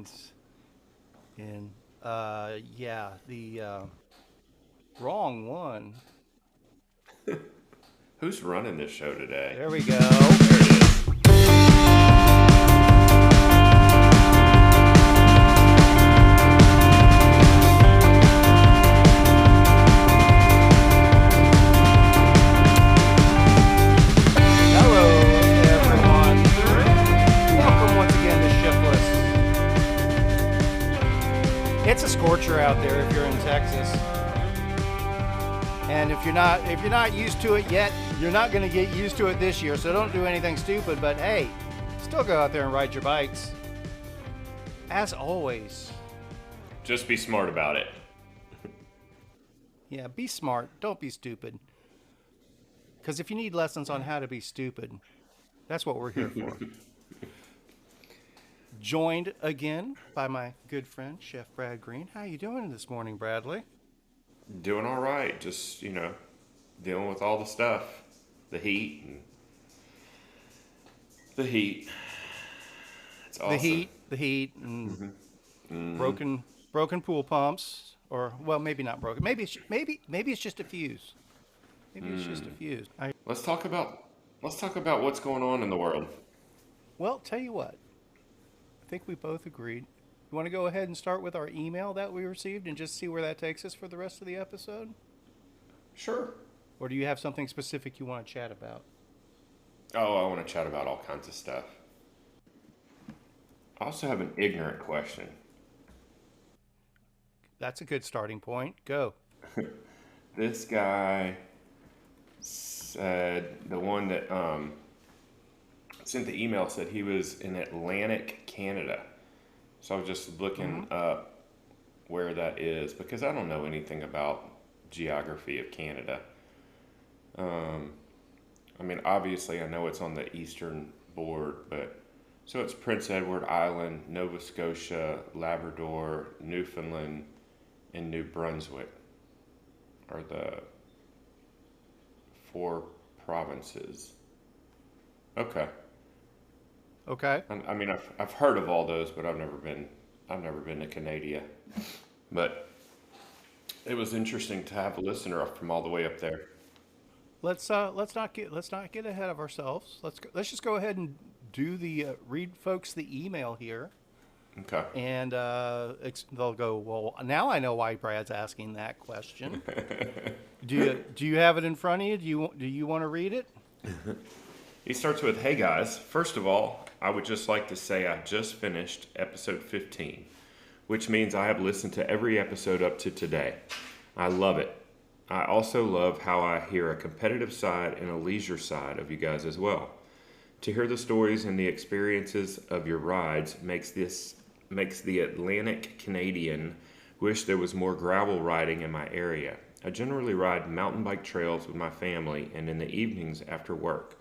things in. Yeah, the wrong one. Who's running this show today? There we go. There it is. Hello, everyone. Welcome once again to ShiftLess. It's a scorcher out there if you're in Texas, and if you're not used to it yet, you're not going to get used to it this year. So don't do anything stupid. But hey, still go out there and ride your bikes. As always, Just be smart about it. yeah, be smart. Don't be stupid. Because if you need lessons on how to be stupid, that's what we're here for. Joined again by my good friend, Chef Brad Green. How you doing this morning, Bradley? Doing all right. Just, dealing with all the stuff. The heat. It's awesome. The heat, and broken pool pumps, or well, maybe not broken. Maybe it's just a fuse. Maybe it's just a fuse. Let's talk about what's going on in the world. Well, tell you what. I think we both agreed. You want to go ahead and start with our email that we received and just see where that takes us for the rest of the episode? Sure. Or do you have something specific you want to chat about? Oh, I want to chat about all kinds of stuff. I also have an ignorant question. That's a good starting point. Go. This guy said, the one that sent the email said he was in Atlantic, Canada. So I was just looking up where that is because I don't know anything about geography of Canada. Obviously I know it's on the eastern board, but so it's Prince Edward Island, Nova Scotia, Labrador, Newfoundland, and New Brunswick are the 4 provinces. Okay. Okay. I've heard of all those, but I've never been to Canadia. But it was interesting to have a listener from all the way up there. Let's not get ahead of ourselves. Let's just go ahead and do the read folks the email here, Okay. and they'll go. Well, now I know why Brad's asking that question. Do you have it in front of you? Do you want to read it? He starts with, "Hey guys, first of all, I would just like to say I just finished episode 15, which means I have listened to every episode up to today. I love it. I also love how I hear a competitive side and a leisure side of you guys as well. To hear the stories and the experiences of your rides makes the Atlantic Canadian wish there was more gravel riding in my area. I generally ride mountain bike trails with my family and in the evenings after work.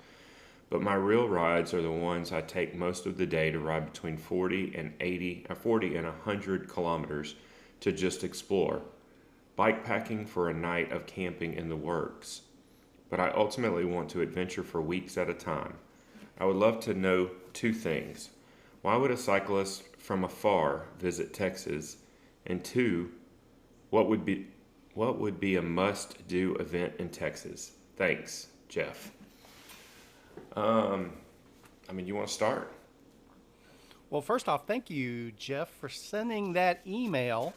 But my real rides are the ones I take most of the day to ride between 40 and 100 kilometers to just explore. Bikepacking for a night of camping in the works. But I ultimately want to adventure for weeks at a time. I would love to know 2 things. Why would a cyclist from afar visit Texas? And 2, what would be a must-do event in Texas? Thanks, Jeff." You want to start? Well, first off, thank you, Jeff, for sending that email.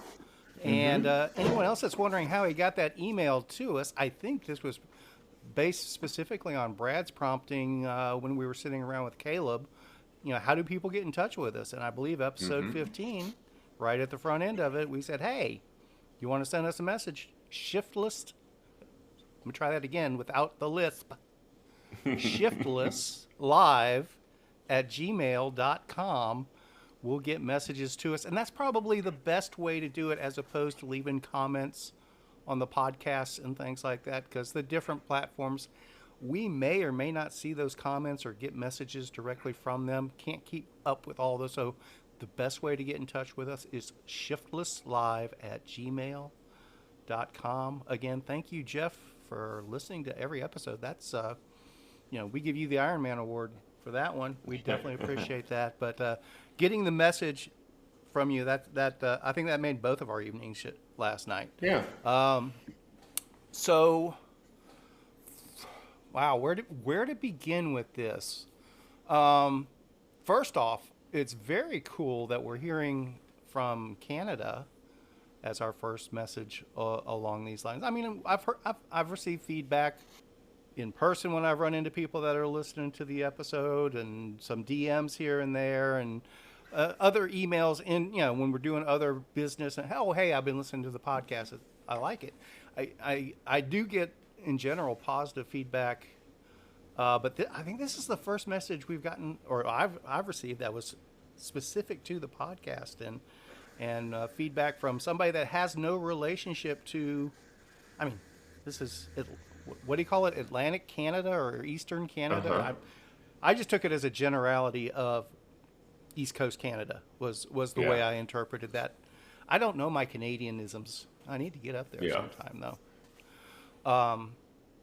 And anyone else that's wondering how he got that email to us, I think this was based specifically on Brad's prompting when we were sitting around with Caleb. How do people get in touch with us? And I believe episode 15, right at the front end of it, we said, hey, you want to send us a message? ShiftLess. Let me try that again without the lisp. ShiftLessLive@gmail.com will get messages to us. And that's probably the best way to do it as opposed to leaving comments on the podcasts and things like that, because the different platforms, we may or may not see those comments or get messages directly from them. Can't keep up with all those. So the best way to get in touch with us is shiftlesslive@gmail.com. Again, thank you, Jeff, for listening to every episode. That's, we give you the Iron Man Award for that one. We definitely appreciate that. But getting the message from you. I think that made both of our evenings last night. Yeah. So, wow, where to begin with this? First off, it's very cool that we're hearing from Canada as our first message along these lines. I mean, I've received feedback in person when I've run into people that are listening to the episode, and some DMs here and there, and other emails in, when we're doing other business. And oh, hey, I've been listening to the podcast. I like it. I do get in general positive feedback, but I think this is the first message we've gotten, or I've received, that was specific to the podcast, and feedback from somebody that has no relationship to. I mean, this is what do you call it? Atlantic Canada or Eastern Canada? Uh-huh. I just took it as a generality of East Coast Canada was the way I interpreted that. I don't know my Canadianisms. I need to get up there sometime, though.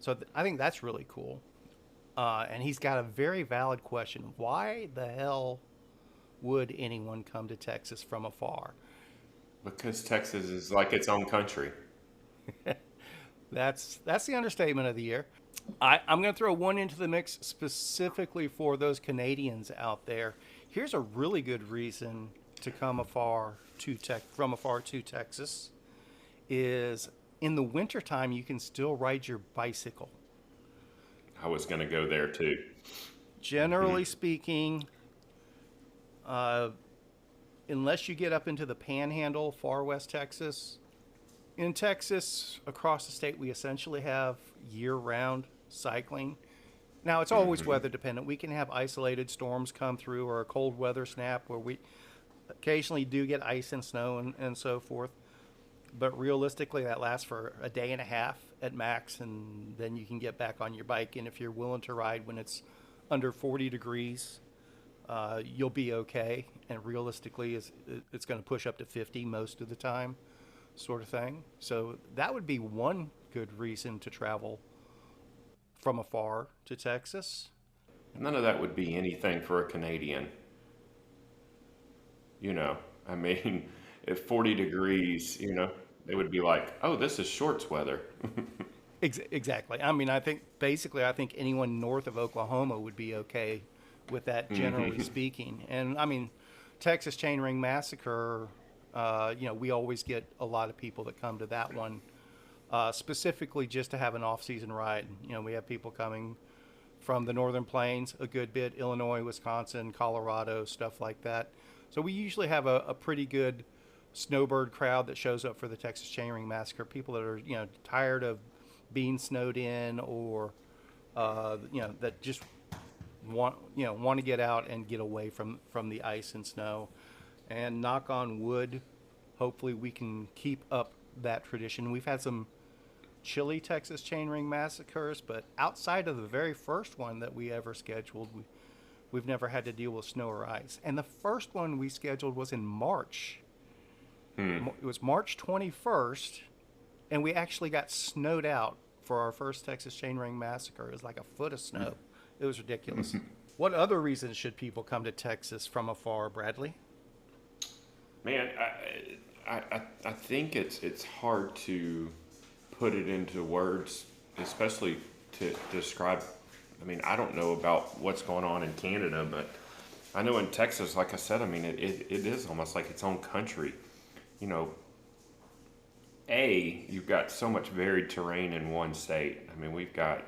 So I think that's really cool. And he's got a very valid question. Why the hell would anyone come to Texas from afar? Because Texas is like its own country. That's the understatement of the year. I'm going to throw one into the mix specifically for those Canadians out there. Here's a really good reason to come from afar to Texas. Is in the wintertime you can still ride your bicycle. I was going to go there too. Generally speaking, unless you get up into the Panhandle, far west Texas. In Texas, across the state, we essentially have year-round cycling. Now, it's always weather dependent. We can have isolated storms come through, or a cold weather snap where we occasionally do get ice and snow and so forth. But realistically, that lasts for a day and a half at max, and then you can get back on your bike. And if you're willing to ride when it's under 40 degrees, you'll be okay. And realistically, it's going to push up to 50 most of the time, sort of thing. So that would be one good reason to travel from afar to Texas. None of that would be anything for a Canadian. I mean, if 40 degrees, they would be like, oh, this is shorts weather. Exactly. I mean, I think anyone north of Oklahoma would be okay with that, generally speaking. And I mean, Texas Chainring Massacre, we always get a lot of people that come to that one, specifically just to have an off-season ride. We have people coming from the Northern Plains, a good bit, Illinois, Wisconsin, Colorado, stuff like that. So we usually have a pretty good snowbird crowd that shows up for the Texas Chainring Massacre. People that are, tired of being snowed in, or, that just want to get out and get away from the ice and snow. And knock on wood, hopefully we can keep up that tradition. We've had some chilly Texas Chainring Massacres, but outside of the very first one that we ever scheduled, we've never had to deal with snow or ice. And the first one we scheduled was in March. It was March 21st, and we actually got snowed out for our first Texas Chainring Massacre. It was like a foot of snow. It was ridiculous. What other reasons should people come to Texas from afar, Bradley? Man, I think it's hard to put it into words, especially to describe. I mean, I don't know about what's going on in Canada, but I know in Texas, like I said, I mean, it is almost like its own country. You've got so much varied terrain in one state. I mean, we've got,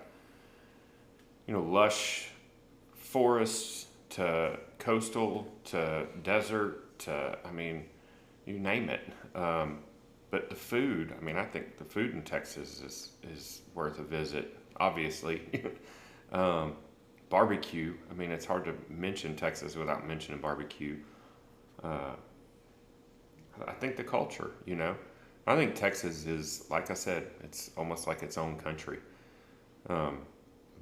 lush forests to coastal to desert to, I mean, you name it. But the food, I mean, I think the food in Texas is worth a visit, obviously. Barbecue, I mean, it's hard to mention Texas without mentioning barbecue. I think the culture, I think Texas is, like I said, it's almost like its own country.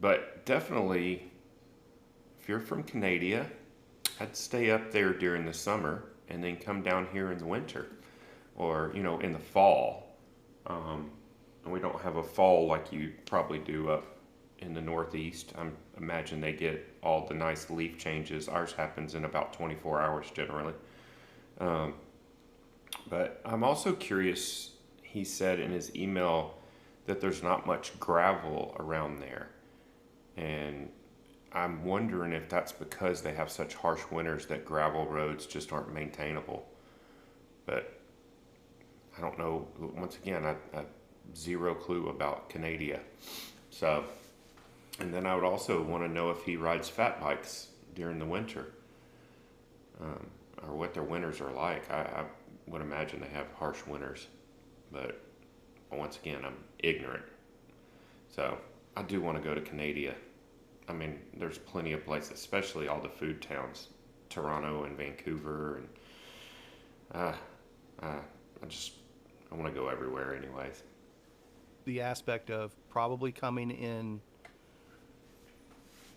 But definitely, if you're from Canadia, I'd stay up there during the summer and then come down here in the winter, or, in the fall. And we don't have a fall like you probably do up in the Northeast. I imagine they get all the nice leaf changes. Ours happens in about 24 hours generally. But I'm also curious, he said in his email that there's not much gravel around there. And I'm wondering if that's because they have such harsh winters that gravel roads just aren't maintainable. But I don't know. Once again, I zero clue about Canadia. So, and then I would also want to know if he rides fat bikes during the winter, or what their winters are like. I would imagine they have harsh winters, but once again, I'm ignorant. So I do want to go to Canadia. I mean, there's plenty of places, especially all the food towns, Toronto and Vancouver, and I want to go everywhere, anyways. The aspect of probably coming in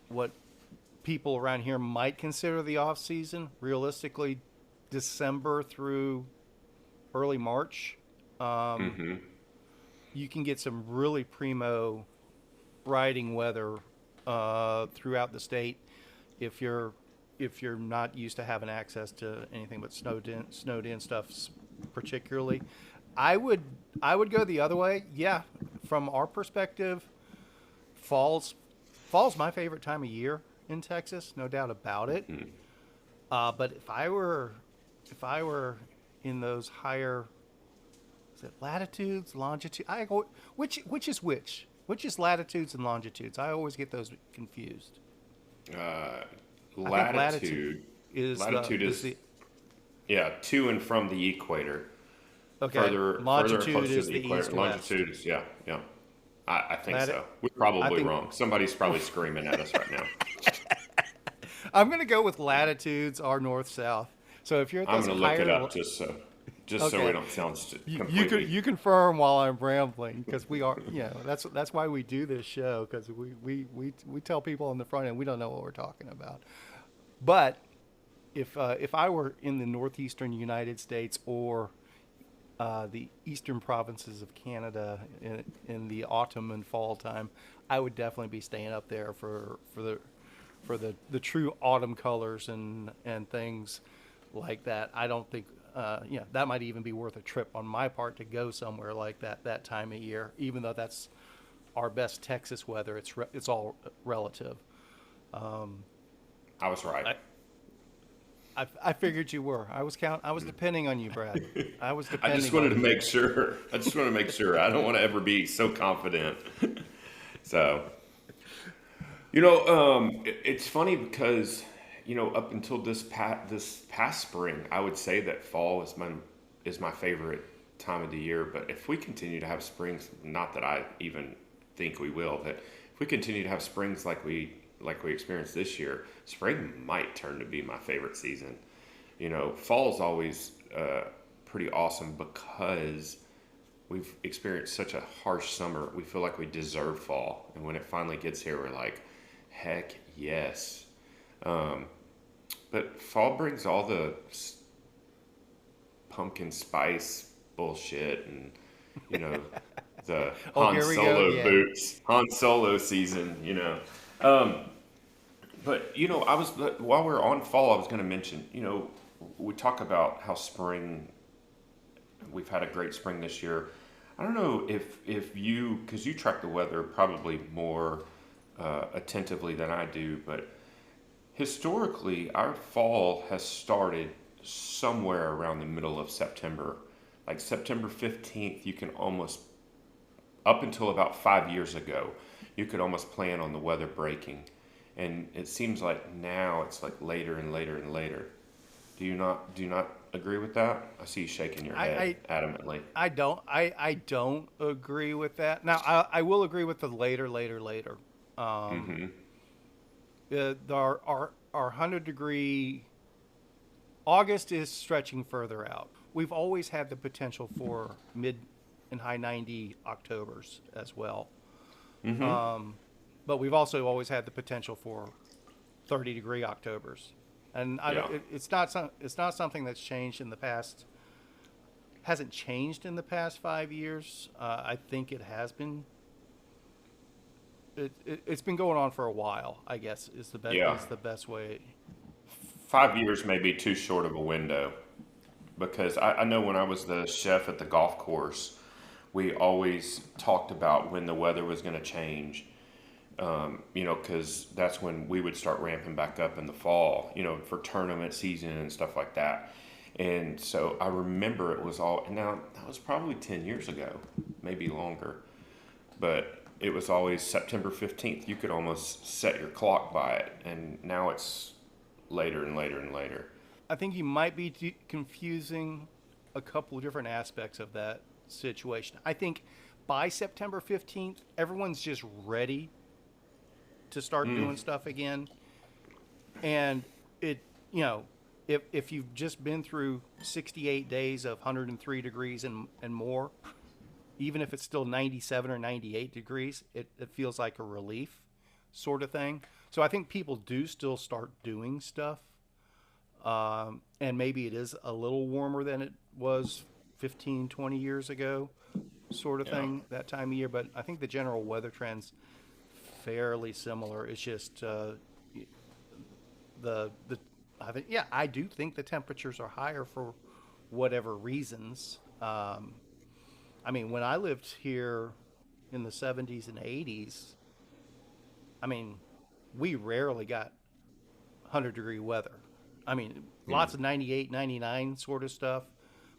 what people around here might consider the off season, realistically, December through early March. Mm-hmm. You can get some really primo riding weather throughout the state if you're not used to having access to anything but snowed in stuff particularly. I would go the other way. Yeah, from our perspective, fall's my favorite time of year in Texas, no doubt about it. Mm-hmm. But if I were in those higher, is it latitudes, longitude? Which is which? Which is latitudes and longitudes? I always get those confused. Latitude is the yeah, to and from the equator. okay. Further Longitude closer is to the the equator. east Longitude is yeah. I think Lati- so. We're I probably think wrong. Somebody's probably screaming at us right now. I'm going to go with latitudes are north south. So if you're at I'm those going to look it higher, up just so we okay. don't sound You completely. you confirm while I'm rambling because we are, that's why we do this show, because we tell people on the front end we don't know what we're talking about. But if I were in the northeastern United States or the eastern provinces of Canada in the autumn and fall time, I would definitely be staying up there for the true autumn colors and things like that. I don't think that might even be worth a trip on my part to go somewhere like that time of year, even though that's our best Texas weather. It's all relative. I was right. I figured you were. I was depending on you, Brad. I was I depending just wanted on to you. make sure. I just want to make sure. I don't want to ever be so confident. So, it's funny because, up until this past spring, I would say that fall is my favorite time of the year. But if we continue to have springs, not that I even think we will, that if we continue to have springs like we experienced this year, spring might turn to be my favorite season. Fall's always pretty awesome because we've experienced such a harsh summer. We feel like we deserve fall, and when it finally gets here, we're like, heck yes. But fall brings all the pumpkin spice bullshit and the Han Here we go Solo again. boots, Han Solo season. But while we're on fall, I was going to mention, we talk about how we've had a great spring this year. I don't know if you, because you track the weather probably more attentively than I do, but historically, our fall has started somewhere around the middle of September. Like September 15th, you can almost, up until about 5 years ago, you could almost plan on the weather breaking. And it seems like now it's like later and later and later. Do you not agree with that? I see you shaking your head adamantly. I don't agree with that. Now I will agree with the later. Mm-hmm. Our 100-degree August is stretching further out. We've always had the potential for mid and high 90 Octobers as well. Mm-hmm. But we've also always had the potential for 30-degree Octobers, and it's not something that's changed in the past. Hasn't changed in the past 5 years. I think it has been. It's been going on for a while. I guess is the best way. 5 years may be too short of a window. because I know when I was the chef at the golf course, we always talked about when the weather was going to change. Because that's when we would start ramping back up in the fall, for tournament season and stuff like that. And so I remember it was all, now that was probably 10 years ago, maybe longer, but it was always September 15th. You could almost set your clock by it. And now it's later and later and later. I think you might be confusing a couple of different aspects of that situation. I think by September 15th, everyone's just ready to start doing stuff again. And it, if you've just been through 68 days of 103 degrees and more, even if it's still 97 or 98 degrees, it feels like a relief sort of thing. So I think people do still start doing stuff. And maybe it is a little warmer than it was 15, 20 years ago, sort of thing, that time of year. But I think the general weather trend's fairly similar. It's just I do think the temperatures are higher for whatever reasons. When I lived here in the 70s and 80s, we rarely got 100-degree weather. Lots of 98, 99 sort of stuff,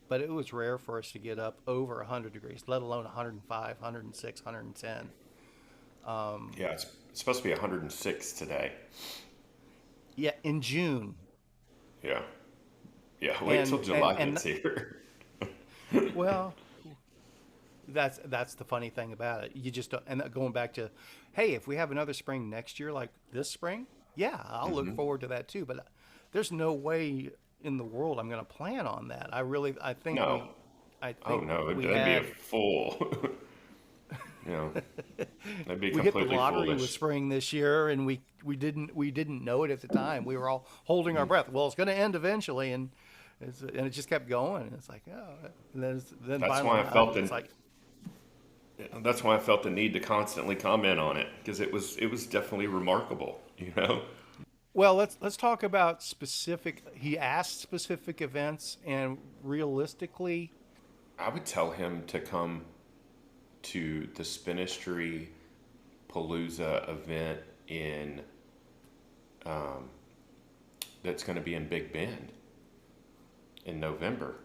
but it was rare for us to get up over 100 degrees, let alone 105, 106, 110. Yeah, it's supposed to be 106 today. Yeah, in June. Yeah. Yeah, wait till July gets here. Well, that's the funny thing about it. You just don't, and going back to, hey, if we have another spring next year like this spring, yeah, I'll look forward to that too. But there's no way in the world I'm going to plan on that. I think No. That'd be a fool. That'd be we hit the completely lottery foolish. with spring this year, and we didn't know it at the time. We were all holding our breath. Well, it's going to end eventually, and it just kept going. It's like, oh, and then That's finally, why I felt it's like, that's why I felt the need to constantly comment on it, because it was definitely remarkable. well, let's talk about specific. He asked specific events, and realistically, I would tell him to come to the Spinistry Palooza event in that's going to be in Big Bend in November.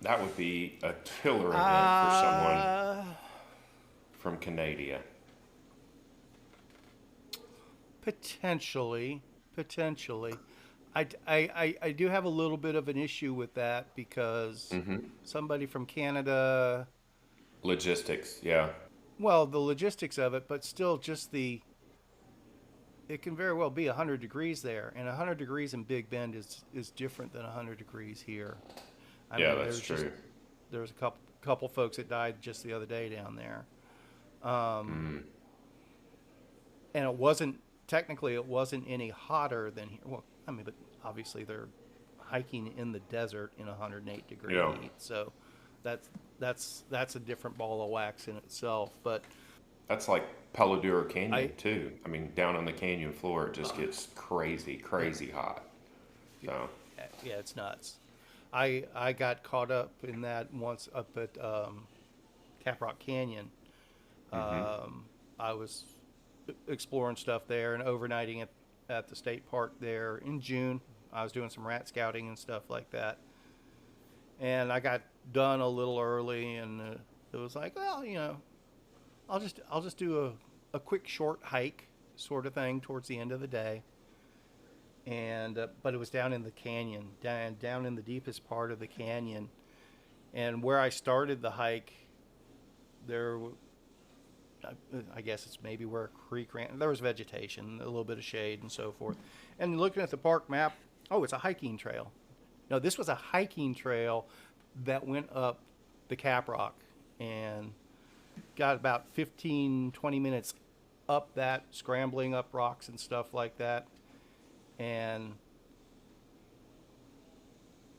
That would be a killer event for someone from Canadia. Potentially. I do have a little bit of an issue with that because somebody from Canada. Logistics, yeah. Well, the logistics of it, but still it can very well be 100 degrees there, and 100 degrees in Big Bend is different than 100 degrees here. That's true. There's a couple folks that died just the other day down there. And it wasn't any hotter than here. Well, but obviously they're hiking in the desert in 108 degree heat, so that's a different ball of wax in itself. But that's like Palo Duro Canyon too. Down on the canyon floor, it just gets crazy hot. So yeah, it's nuts. I got caught up in that once up at Caprock Canyon. I was exploring stuff there and overnighting at the state park there in June. I was doing some rat scouting and stuff like that. And I got done a little early, and it was like, well, I'll just do a quick short hike sort of thing towards the end of the day. And but it was down in the canyon, down in the deepest part of the canyon, and where I started the hike, there, I guess it's maybe where a creek ran. There was vegetation, a little bit of shade, and so forth. And looking at the park map, oh, it's a hiking trail. No, this was a hiking trail that went up the Caprock and got about 15, 20 minutes up that, scrambling up rocks and stuff like that. And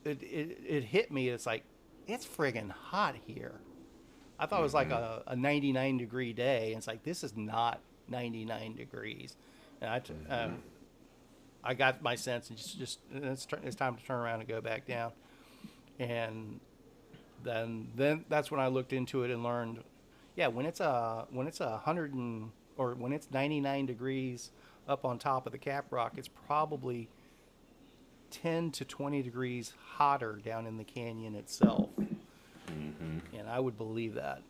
it hit me. It's like, it's friggin' hot here. I thought it was like a 99 degree I got my sense, and just it's time to turn around and go back down. And then that's when I looked into it and learned, yeah, when it's a hundred and or when it's 99 degrees up on top of the cap rock, it's probably 10 to 20 degrees hotter down in the canyon itself. And I would believe that.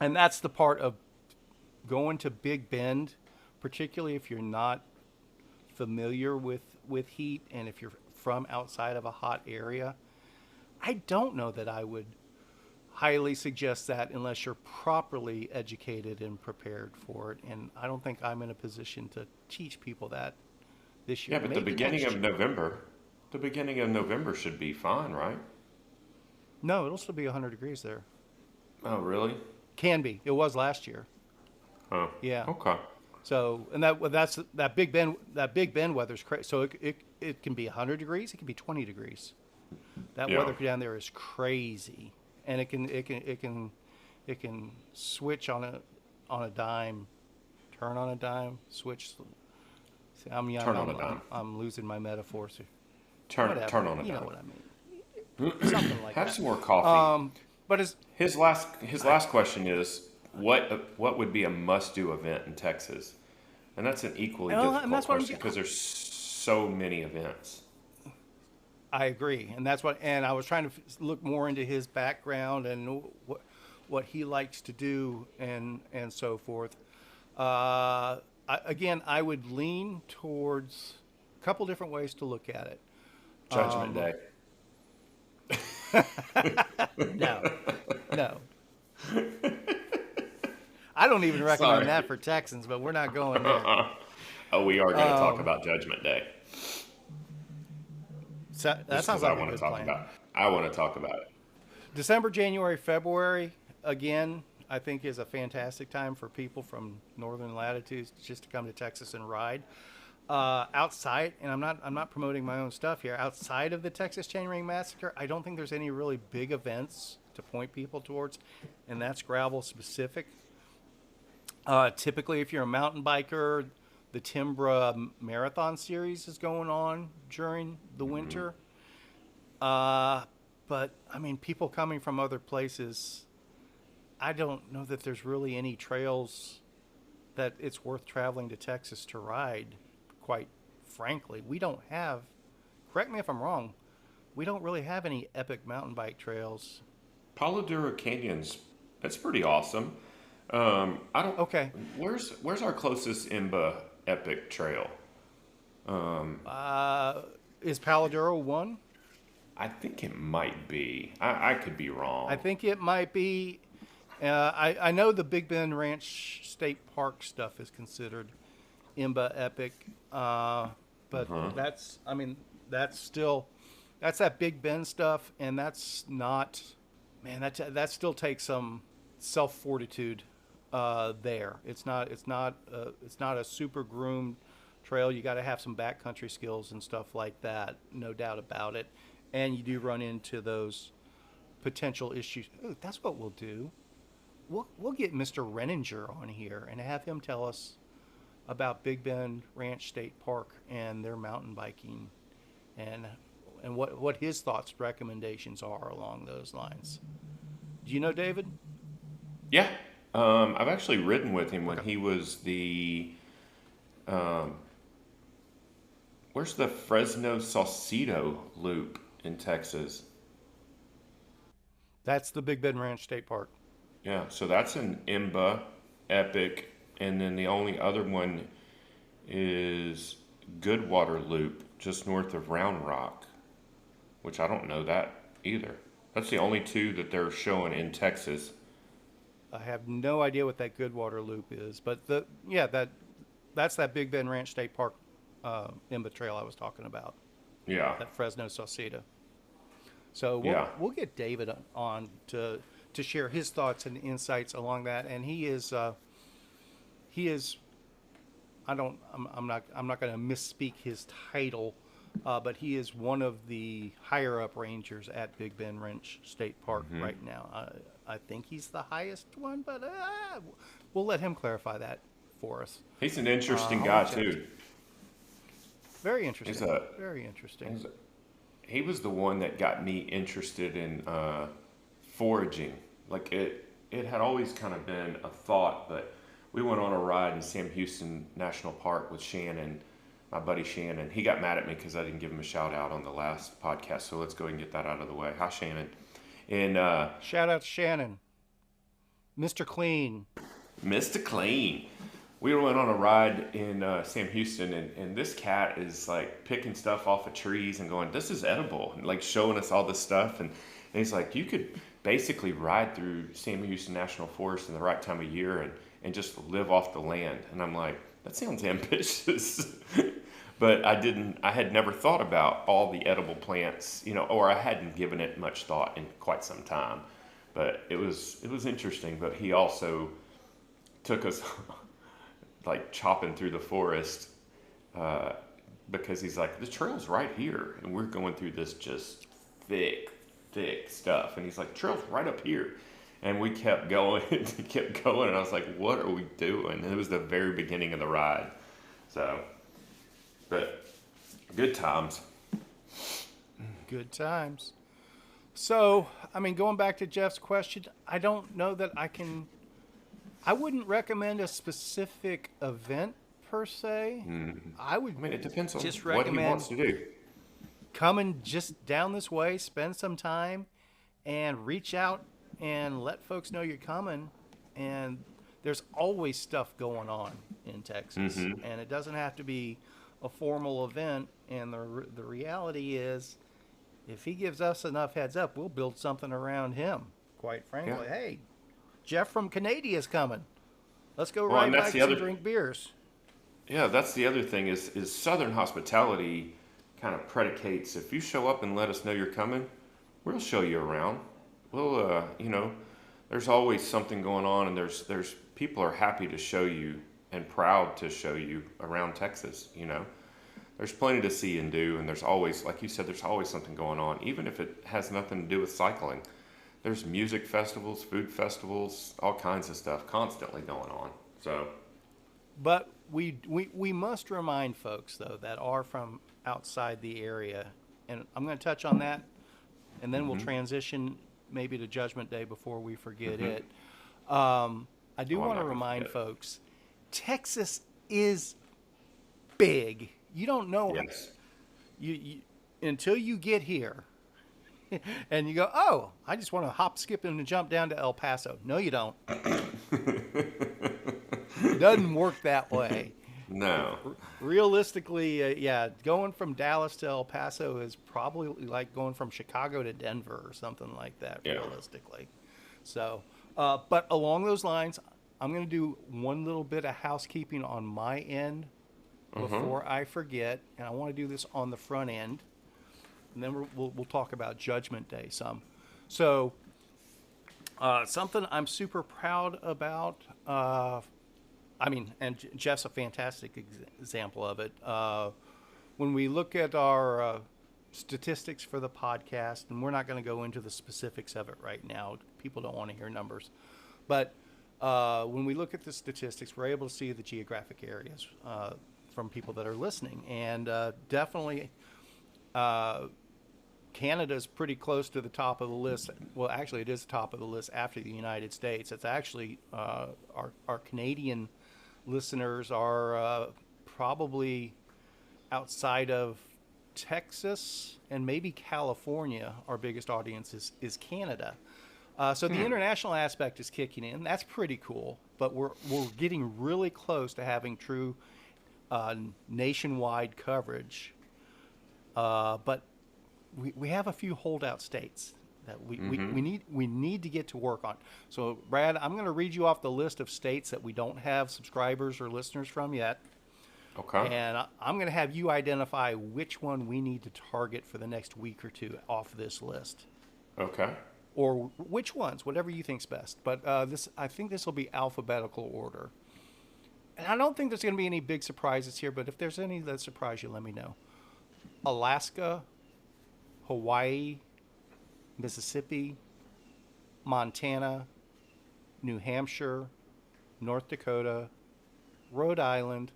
And that's the part of going to Big Bend, particularly if you're not familiar with heat and if you're from outside of a hot area. I don't know that I would highly suggest that unless you're properly educated and prepared for it. And I don't think I'm in a position to teach people that this year. Yeah, but Maybe next year. The beginning of November should be fine, right? No, it'll still be 100 degrees there. Oh, really? Can be. It was last year. Oh, Yeah. okay. So, and that Big Bend weather's crazy. So it can be 100 degrees. It can be 20 degrees. That Yeah. weather down there is crazy, and it can switch on a dime, turn on a dime, switch. See, I'm young. Turn on a dime. I'm losing my metaphors. Turn on a You dime. know what I mean? Something like Have that. some more coffee. But as His last question is what would be a must-do event in Texas? And that's an equally Well, and difficult that's what I'm question because there's so many events. I agree, and that's what. And I was trying to look more into his background and what he likes to do and so forth. I would lean towards a couple different ways to look at it. Judgment Day. No. I don't even recommend Sorry. that for Texans, but we're not going there. Oh, we are going to talk about Judgment Day. So, that Just sounds 'cause like I a want to good talk plan. about. I want to talk about it. December, January, February, again, I think is a fantastic time for people from northern latitudes just to come to Texas and ride. Outside, and I'm not promoting my own stuff here. Outside of the Texas Chainring Massacre, I don't think there's any really big events to point people towards, and that's gravel specific. Typically, if you're a mountain biker, the Timbra Marathon Series is going on during the winter. But I mean, people coming from other places, I don't know that there's really any trails that it's worth traveling to Texas to ride. Quite frankly, we don't have. Correct me if I'm wrong. We don't really have any epic mountain bike trails. Palo Duro Canyon's that's pretty awesome. I don't. Okay. Where's our closest IMBA epic trail? Is Palo Duro one? I think it might be. I could be wrong. I think it might be. I know the Big Bend Ranch State Park stuff is considered IMBA epic, but that's that Big Bend stuff, and that's not. Man, that still takes some self fortitude there. It's not a super groomed trail. You got to have some backcountry skills and stuff like that, no doubt about it. And you do run into those potential issues. Ooh, that's what we'll do. We'll get Mr. Renninger on here and have him tell us about Big Bend Ranch State Park and their mountain biking, and what his thoughts, recommendations are along those lines. Do you know David? Yeah, I've actually ridden with him when Okay. he was where's the Fresno Saucedo loop in Texas? That's the Big Bend Ranch State Park. Yeah, so that's an IMBA epic, and then the only other one is Goodwater Loop, just north of Round Rock, which I don't know that either. That's the only two that they're showing in Texas. I have no idea what that Goodwater Loop is, but that's that Big Bend Ranch State Park IMBA trail I was talking about. Yeah, That Fresno Sauceda. So Yeah. we'll get David on to share his thoughts and insights along that, and he is I'm not going to misspeak his title, but he is one of the higher up rangers at Big Bend Ranch State Park right now. I think he's the highest one, but we'll let him clarify that for us. he's an interesting I'll guy check. too. Very He's interesting. a, Very interesting. he's a he was the one that got me interested in foraging. Like it had always kind of been a thought, but we went on a ride in Sam Houston National Park with Shannon, my buddy Shannon. He got mad at me because I didn't give him a shout out on the last podcast. So let's go and get that out of the way. Hi, Shannon. And Shout out to Shannon, Mr. Clean. Mr. Clean. We went on a ride in Sam Houston, and this cat is like picking stuff off of trees and going, "This is edible," and like showing us all this stuff. And he's like, "You could basically ride through Sam Houston National Forest in the right time of year and just live off the land." And I'm like, "That sounds ambitious," but I had never thought about all the edible plants, or I hadn't given it much thought in quite some time. But it was interesting. But he also took us like chopping through the forest uh, because he's like, the trail's right here, and we're going through this just thick stuff, and he's like, trail's right up here, and we kept going and kept going, and I was like, what are we doing? And it was the very beginning of the ride, so, but good times. Good times. So, I mean, going back to Jeff's question, I don't know that I wouldn't recommend a specific event per se. I would I mean, it depends on just what he recommend wants to do. coming just down this way, spend some time, and reach out and let folks know you're coming. And there's always stuff going on in Texas, and it doesn't have to be a formal event. And the reality is, if he gives us enough heads up, we'll build something around him. Quite frankly, Yeah. hey, Jeff from Canadia is coming. Let's go Well, ride and that's bikes the and other drink beers. Yeah, that's the other thing is Southern hospitality kind of predicates if you show up and let us know you're coming, we'll show you around. We'll, there's always something going on, and there's people are happy to show you and proud to show you around Texas. There's plenty to see and do, and there's always, like you said, there's always something going on, even if it has nothing to do with cycling. There's music festivals, food festivals, all kinds of stuff constantly going on. So. But we must remind folks, though, that are from outside the area, and I'm going to touch on that, and then we'll transition maybe to Judgment Day before we forget it. I do Oh, I'm want not to gonna remind forget. folks, Texas is big. You don't know Yes. you until you get here. And you go, oh, I just want to hop, skip, and jump down to El Paso. No, you don't. Doesn't work that way. No. Realistically, yeah, going from Dallas to El Paso is probably like going from Chicago to Denver or something like that, Yeah. realistically. So, but along those lines, I'm going to do one little bit of housekeeping on my end before I forget, and I want to do this on the front end, and then we'll talk about Judgment Day some. So, something I'm super proud about. And Jeff's a fantastic example of it. When we look at our statistics for the podcast, and we're not going to go into the specifics of it right now. People don't want to hear numbers. But when we look at the statistics, we're able to see the geographic areas from people that are listening. And definitely Canada's pretty close to the top of the list. Well, actually, it is the top of the list after the United States. It's actually our Canadian listeners are probably outside of Texas and maybe California. Our biggest audience is Canada. So the international aspect is kicking in. That's pretty cool. But we're getting really close to having true nationwide coverage. But we have a few holdout states that we need to get to work on. So, Brad, I'm going to read you off the list of states that we don't have subscribers or listeners from yet. Okay. And I'm going to have you identify which one we need to target for the next week or two off this list. Okay. Or which ones, whatever you think's best. But I think this will be alphabetical order. And I don't think there's going to be any big surprises here, but if there's any that surprise you, let me know. Alaska, Hawaii, Mississippi, Montana, New Hampshire, North Dakota, Rhode Island,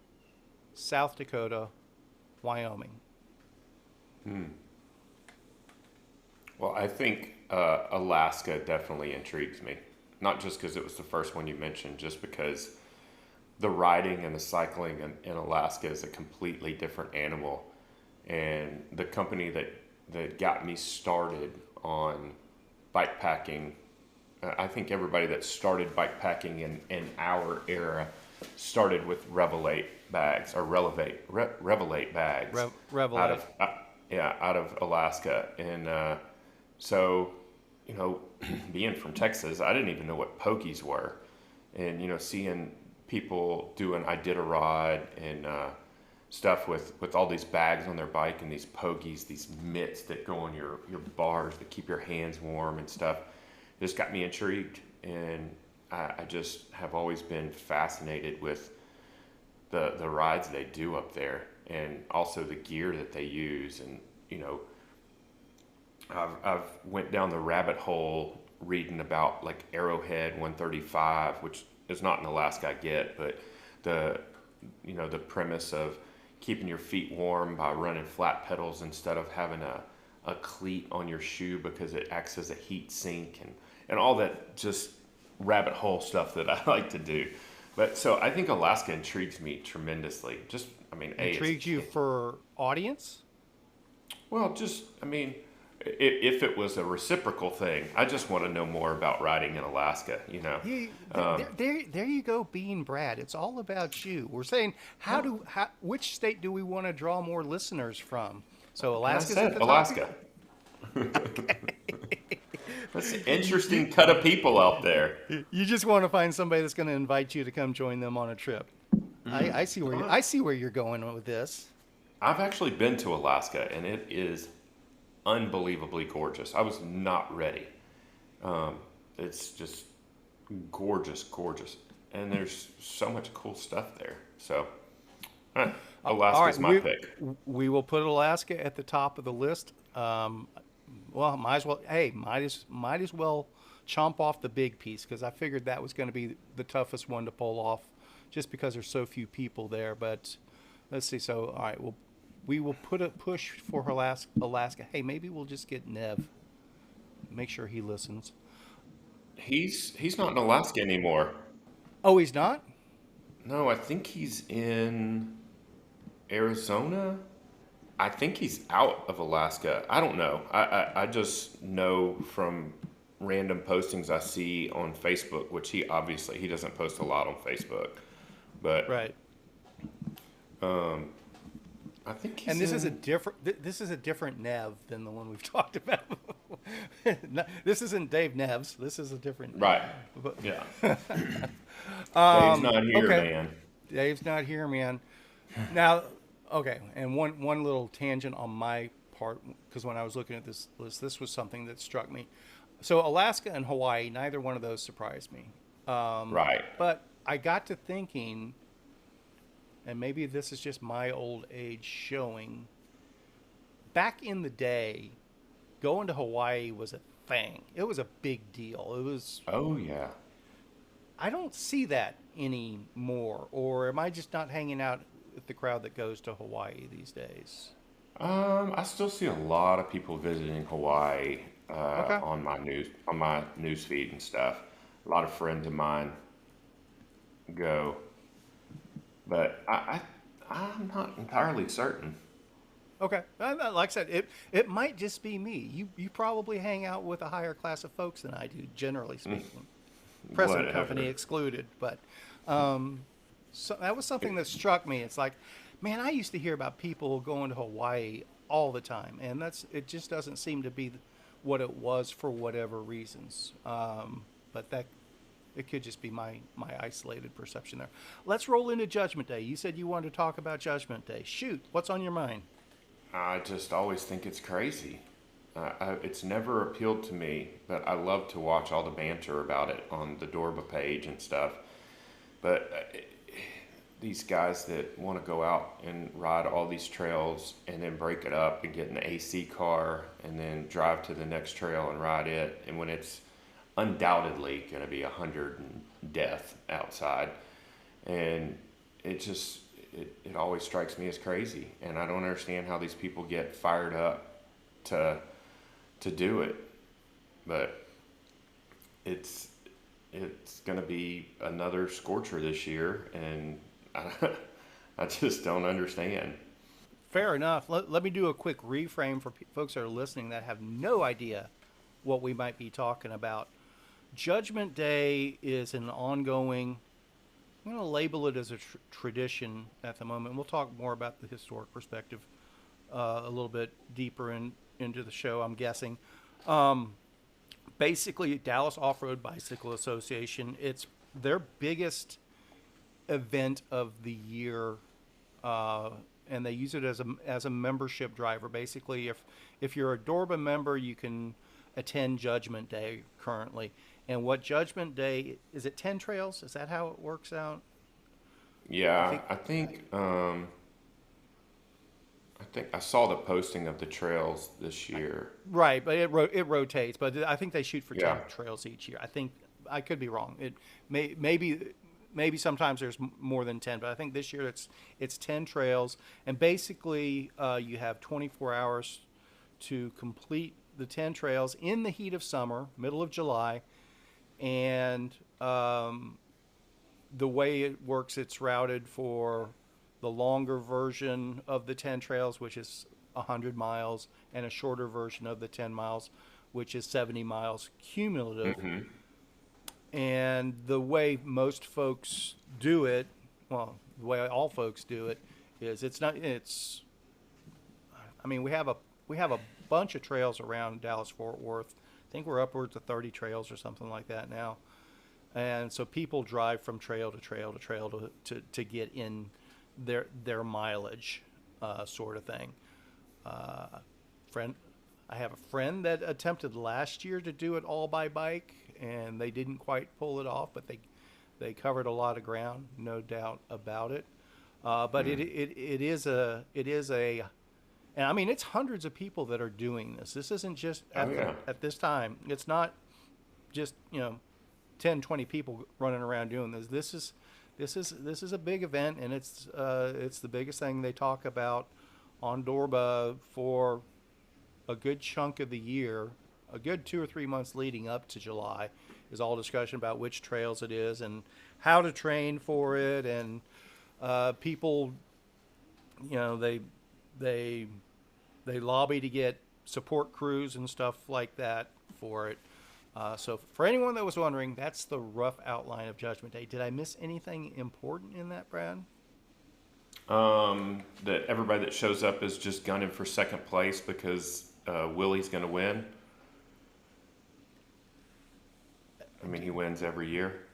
South Dakota, Wyoming? Well, I think Alaska definitely intrigues me. Not just because it was the first one you mentioned, just because the riding and the cycling in Alaska is a completely different animal. And the company that got me started on bike packing, I think everybody that started bike packing in our era started with Revelate bags or Revelate bags out Revelate. of out of Alaska. And so, you know, being from Texas, I didn't even know what pokies were, and seeing people doing Iditarod and stuff with all these bags on their bike and these pokies, these mitts that go on your bars that keep your hands warm and stuff, just got me intrigued. And I just have always been fascinated with the rides they do up there, and also the gear that they use. And I've went down the rabbit hole reading about like Arrowhead 135, which is not in Alaska, I get, but the premise of keeping your feet warm by running flat pedals instead of having a cleat on your shoe because it acts as a heat sink, and all that just rabbit hole stuff that I like to do. But so I think Alaska intrigues me tremendously. Just, I mean, Intrigues you for audience? well, just, I mean, if it was a reciprocal thing, I just want to know more about riding in Alaska, There you go, being Brad. It's all about you. We're saying which state do we want to draw more listeners from? So And I Alaska's at said the top. Alaska. That's an interesting cut of people out there. You just want to find somebody that's going to invite you to come join them on a trip. I see where you're going with this. I've actually been to Alaska, and it is unbelievably gorgeous. I was not ready. It's just gorgeous, gorgeous, and there's so much cool stuff there. So, Alaska's my pick. We will put Alaska at the top of the list. Well, might as well. Hey, might as well chomp off the big piece because I figured that was going to be the toughest one to pull off, just because there's so few people there. But let's see. So, all right, we will put a push for Alaska. Hey, maybe we'll just get Nev. Make sure he listens. He's not in Alaska anymore. Oh, he's not? No, I think he's in Arizona. I think he's out of Alaska. I don't know. I just know from random postings I see on Facebook, which he doesn't post a lot on Facebook, but Right. I think he's And this is a in. different Nev than the one we've talked about. This isn't Dave Nevs. This is a different. Right. But, Yeah. Dave's not here, okay. man. Dave's not here, man. Now, okay, and one little tangent on my part, because when I was looking at this list, this was something that struck me. So Alaska and Hawaii, neither one of those surprised me. Right. But I got to thinking, and maybe this is just my old age showing, back in the day, going to Hawaii was a thing. It was a big deal. It was. Oh yeah. I don't see that anymore, or am I just not hanging out with the crowd that goes to Hawaii these days? I still see a lot of people visiting Hawaii Okay. on my news feed and stuff. A lot of friends of mine go, but I'm not entirely certain. Okay. Like I said, it might just be me. You probably hang out with a higher class of folks than I do, generally speaking. Present company Whatever. excluded. But so that was something that struck me. It's like, man, I used to hear about people going to Hawaii all the time, and it just doesn't seem to be what it was for whatever reasons. But that it could just be my isolated perception there. Let's roll into Judgment Day. You said you wanted to talk about Judgment Day. Shoot, what's on your mind? I just always think it's crazy. It's never appealed to me, but I love to watch all the banter about it on the Dorba page and stuff. But these guys that want to go out and ride all these trails and then break it up and get an AC car and then drive to the next trail and ride it, and when it's undoubtedly going to be 100 and death outside, and it always strikes me as crazy, and I don't understand how these people get fired up to do it. But it's going to be another scorcher this year, and I just don't understand. Fair enough. Let me do a quick reframe for folks that are listening that have no idea what we might be talking about. Judgment Day is an ongoing, I'm going to label it as a tradition at the moment. We'll talk more about the historic perspective a little bit deeper into the show, I'm guessing. Basically, Dallas Off-Road Bicycle Association, it's their biggest event of the year, and they use it as a membership driver. Basically, if you're a Dorba member, you can attend Judgment Day currently. And what Judgment Day is, it 10 trails? Is that how it works out? Yeah, I think I saw the posting of the trails this year. Right, but it rotates. But I think they shoot for 10 Yeah. trails each year. I think I could be wrong. It maybe sometimes there's more than 10, but I think this year it's 10 trails, and basically you have 24 hours to complete the 10 trails in the heat of summer, middle of July, and the way it works, it's routed for the longer version of the 10 trails, which is 100 miles, and a shorter version of the 10 miles, which is 70 miles cumulative. And the way most folks do it, well, the way all folks do it, is I mean, we have a bunch of trails around Dallas Fort Worth. I think we're upwards of 30 trails or something like that now. And so people drive from trail to trail to trail to get in their mileage, sort of thing. I have a friend that attempted last year to do it all by bike, and they didn't quite pull it off, but they covered a lot of ground, no doubt about it. But it is a, and I mean, it's hundreds of people that are doing this. This isn't just at this time. It's not just 10, 20 people running around doing this. This is a big event, and it's the biggest thing they talk about on Dorba for a good chunk of the year. A good 2 or 3 months leading up to July is all discussion about which trails it is and how to train for it, and people, they lobby to get support crews and stuff like that for it. So for anyone that was wondering, that's the rough outline of Judgment Day. Did I miss anything important in that, Brad? That everybody that shows up is just gunning for second place because Willie's going to win. I mean, he wins every year.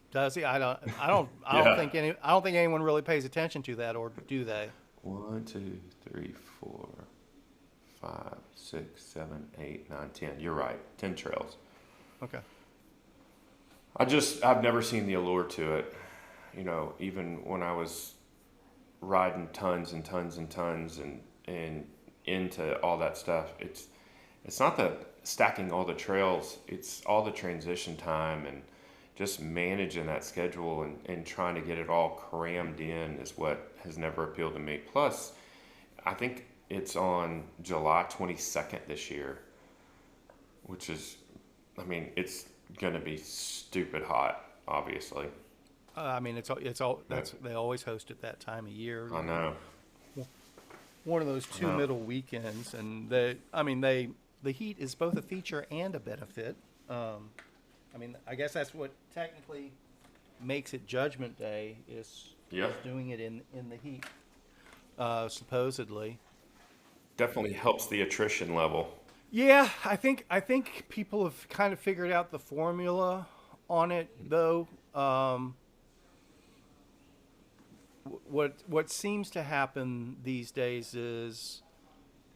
Does he? I don't Yeah. think anyone really pays attention to that, or do they? 1, 2, 3, 4, 5, 6, 7, 8, 9, 10. You're right. 10 trails. Okay. I've never seen the allure to it. Even when I was riding tons and tons and tons and into all that stuff, it's not the stacking all the trails, it's all the transition time and just managing that schedule and trying to get it all crammed in is what has never appealed to me. Plus, I think it's on July 22nd this year, which is, I mean, it's going to be stupid hot, obviously. I mean, they always host at that time of year. I know. One of those two middle weekends, and the heat is both a feature and a benefit. I mean, I guess that's what technically makes it Judgment Day is doing it in the heat, supposedly. Definitely helps the attrition level. Yeah, I think people have kind of figured out the formula on it, though. What seems to happen these days is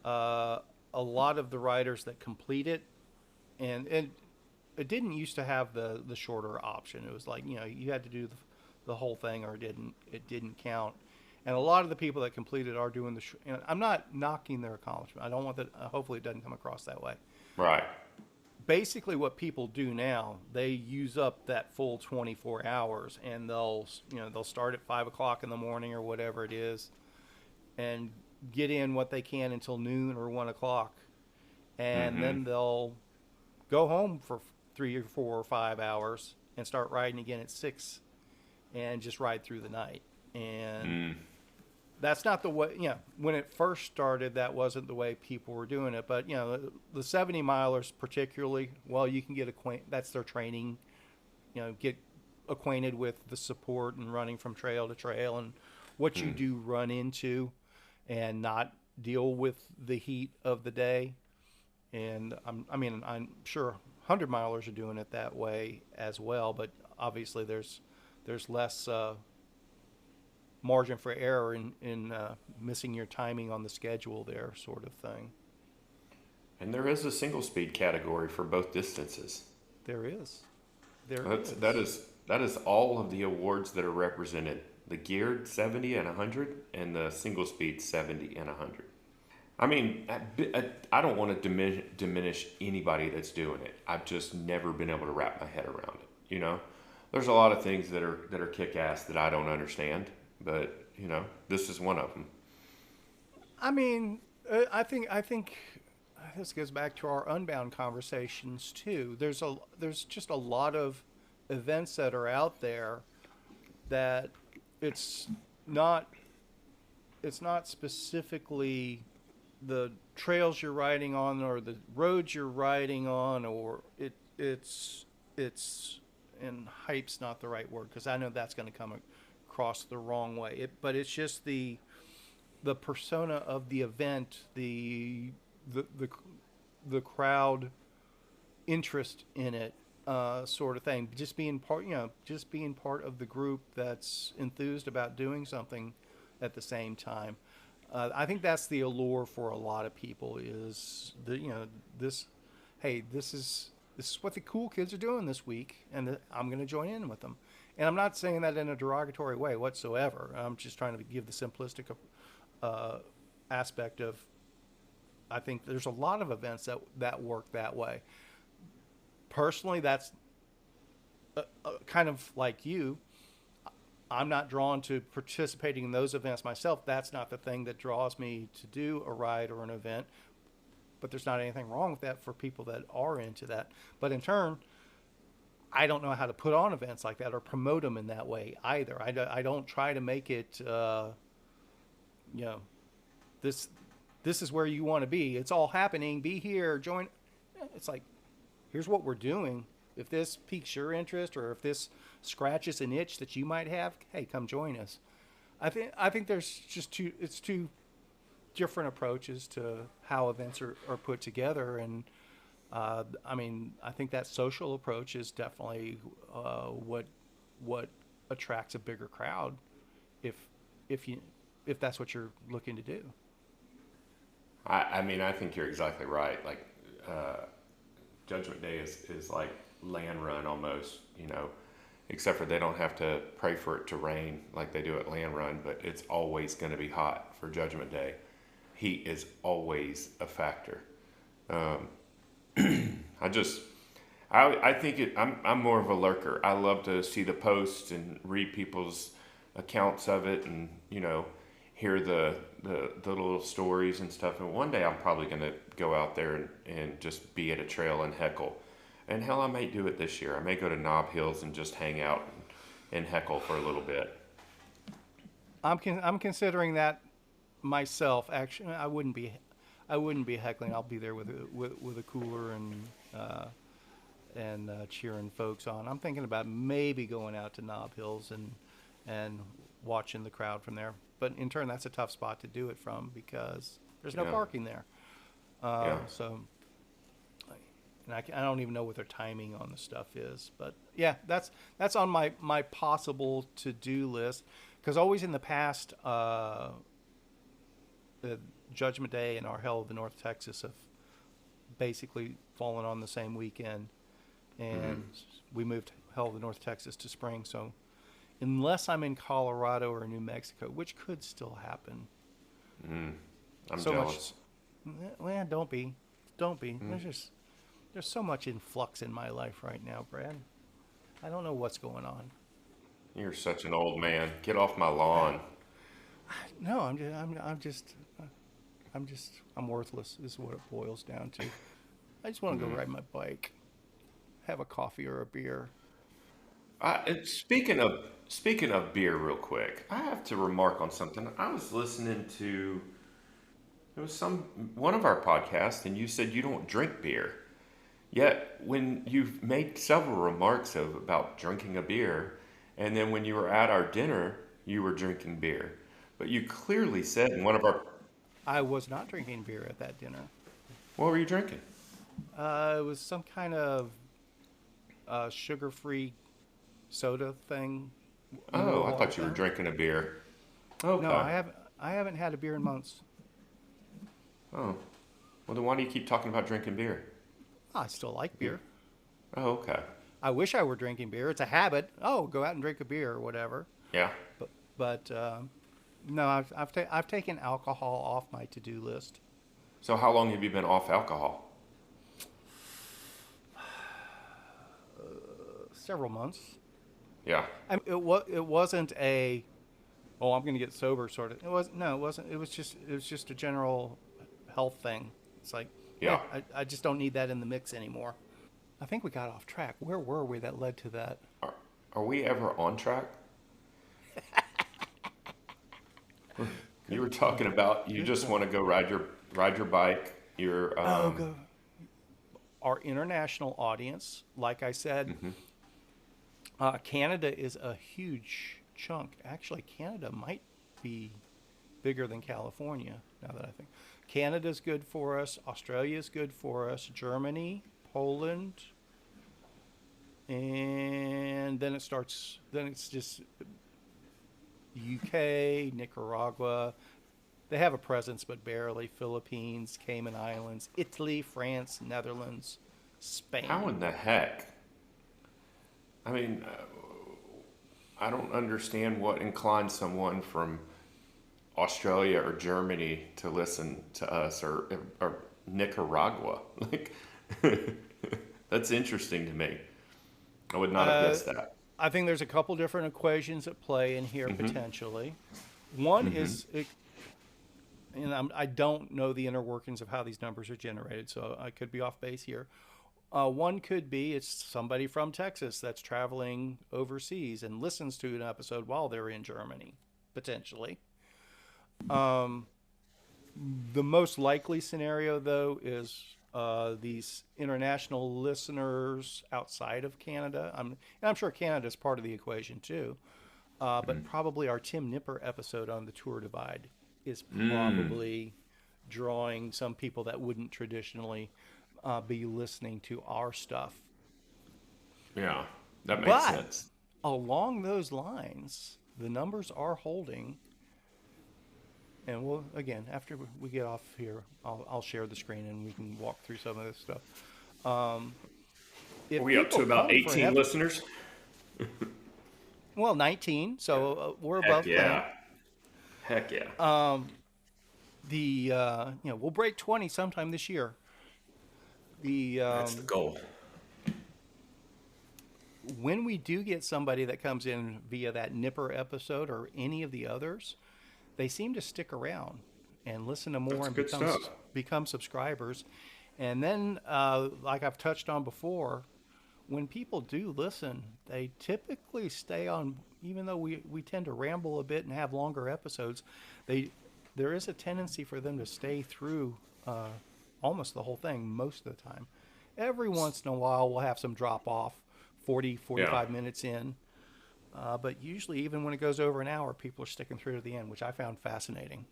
a lot of the riders that complete it, and it didn't used to have the shorter option. It was like you had to do the whole thing or it didn't count. And a lot of the people that completed are doing I'm not knocking their accomplishment. I don't want that. Hopefully, it doesn't come across that way. Right. basically what people do now, they use up that full 24 hours, and they'll start at 5 o'clock in the morning or whatever it is, and get in what they can until noon or 1 o'clock, and Mm-hmm. then they'll go home for 3 or 4 or 5 hours and start riding again at 6, and just ride through the night. And Mm. that's not the way, when it first started, that wasn't the way people were doing it. But, the 70 milers particularly, well, you can get acquainted, that's their training, get acquainted with the support and running from trail to trail and what you Mm. do run into, and not deal with the heat of the day. And I'm sure 100 milers are doing it that way as well, but obviously there's less margin for error in missing your timing on the schedule there, sort of thing. And there is a single speed category for both distances. There is. There That's, is. that is all of the awards that are represented. The geared 70 and 100, and the single speed 70 and 100. I mean, I don't want to diminish anybody that's doing it. I've just never been able to wrap my head around it. There's a lot of things that are kick ass that I don't understand, but this is one of them. I mean, I think this goes back to our Unbound conversations too. There's just a lot of events that are out there that it's not it's not specifically the trails you're riding on or the roads you're riding on, or it's and hype's not the right word, because I know that's going to come across the wrong way. But it's just the persona of the event, the crowd interest in it, sort of thing. Just being part of the group that's enthused about doing something at the same time. I think that's the allure for a lot of people, is this. Hey, this is what the cool kids are doing this week, and I'm going to join in with them. And I'm not saying that in a derogatory way whatsoever. I'm just trying to give the simplistic aspect of. I think there's a lot of events that work that way. Personally, that's kind of like you. I'm not drawn to participating in those events myself. That's not the thing that draws me to do a ride or an event. But there's not anything wrong with that for people that are into that. But in turn, I don't know how to put on events like that or promote them in that way either. I don't try to make it, this this is where you want to be. It's all happening. Be here. Join. It's like, here's what we're doing. If this piques your interest, or if this scratches an itch that you might have, hey, come join us. I think there's just two different approaches to how events are put together, and I think that social approach is definitely what attracts a bigger crowd, if that's what you're looking to do. I think you're exactly right. Like, Judgment Day is like land run almost, except for they don't have to pray for it to rain like they do at land run, but it's always going to be hot for Judgment Day. Heat is always a factor. I think I'm more of a lurker. I love to see the posts and read people's accounts of it, and hear the little stories and stuff. And one day I'm probably going to go out there and just be at a trail and heckle. And hell, I may do it this year. I may go to Knob Hills and just hang out and heckle for a little bit. I'm considering that myself. Actually, I wouldn't be heckling. I'll be there with a cooler and cheering folks on. I'm thinking about maybe going out to Knob Hills and watching the crowd from there. But in turn, that's a tough spot to do it from, because there's no Yeah. parking there. Yeah. So, and I don't even know what their timing on the stuff is. But yeah, that's on my possible to do list, because always in the past, Judgment Day and our Hell of the North Texas have basically fallen on the same weekend, and we moved Hell of the North Texas to spring. So unless I'm in Colorado or New Mexico, which could still happen. I'm so jealous. Much, well, don't be. There's just There's so much in flux in my life right now, Brad. I don't know what's going on. You're such an old man. Get off my lawn. No, I'm worthless. Is what it boils down to. I just want to go ride my bike, have a coffee or a beer. Speaking of beer, real quick, I have to remark on something. I was listening to it was some one of our podcasts, and you said you don't drink beer. Yet when you've made several remarks about drinking a beer, and then when you were at our dinner, you were drinking beer, but you clearly said in one of our I was not drinking beer at that dinner. what were you drinking? It was some kind of sugar-free soda thing. Oh, Mineral I water thought you were thing. drinking a beer. No, Okay. I haven't had a beer in months. Oh, well then why do you keep talking about drinking beer? I still like beer. Oh, okay. I wish I were drinking beer. It's a habit. Oh, go out and drink a beer or whatever. Yeah. But no, I've taken alcohol off my to-do list. So how long have you been off alcohol? Several months. Yeah. I mean, it wasn't a I'm going to get sober sort of. It wasn't. It was just a general health thing. It's like, Yeah. I just don't need that in the mix anymore. I think we got off track. Where were we that led to that? Are we ever on track? You were talking about you Good just point. want to go ride your bike. You're Go. Our international audience, like I said, Canada is a huge chunk. Actually, Canada might be bigger than California, now that I think. Canada's good for us. Australia's good for us. Germany, Poland, and then it's just UK, Nicaragua. They have a presence, but barely. Philippines, Cayman Islands, Italy, France, Netherlands, how in Spain. the heck? I mean, I don't understand what inclines someone from Australia or Germany to listen to us or Nicaragua. Like that's interesting to me. I would not have Uh, guessed that. I think there's a couple different equations at play in here potentially. One is, and I don't know the inner workings of how these numbers are generated, so I could be off base here. One could be it's somebody from Texas that's traveling overseas and listens to an episode while they're in Germany, potentially. The most likely scenario, though, is these international listeners outside of Canada. And I'm sure Canada is part of the equation too. But probably our Tim Nipper episode on the Tour Divide is probably drawing some people that wouldn't traditionally be listening to our stuff. Yeah, that makes But sense. along those lines, the numbers are holding. And we'll, again, after we get off here, I'll share the screen and we can walk through some of this stuff. Are If we up to people about come for an 18 listeners? well, 19, so we're Heck above plan. yeah. Heck yeah. We'll break 20 sometime this year. The That's the goal. When we do get somebody that comes in via that Nipper episode or any of the others, they seem to stick around and listen to more That's and good stuff. become subscribers. And then, like I've touched on before, when people do listen, they typically stay on. Even though we tend to ramble a bit and have longer episodes, there is a tendency for them to stay through almost the whole thing most of the time. Every once in a while, we'll have some drop off, 40, Yeah. 45 minutes in. But usually, even when it goes over an hour, people are sticking through to the end, which I found fascinating.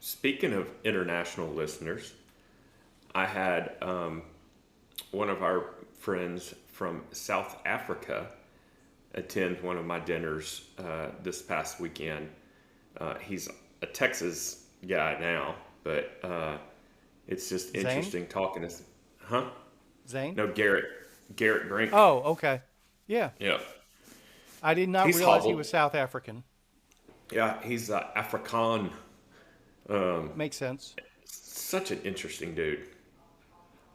Speaking of international listeners, I had one of our friends from South Africa attend one of my dinners this past weekend. He's a Texas guy now, but it's just Zane? interesting talking to. Huh? Zane? No, Garrett. Garrett Brink. Oh, okay. Yeah. Yeah. I did not He's realize he hobbled. was South African. Yeah, he's Afrikaan. Makes sense. Such an interesting dude.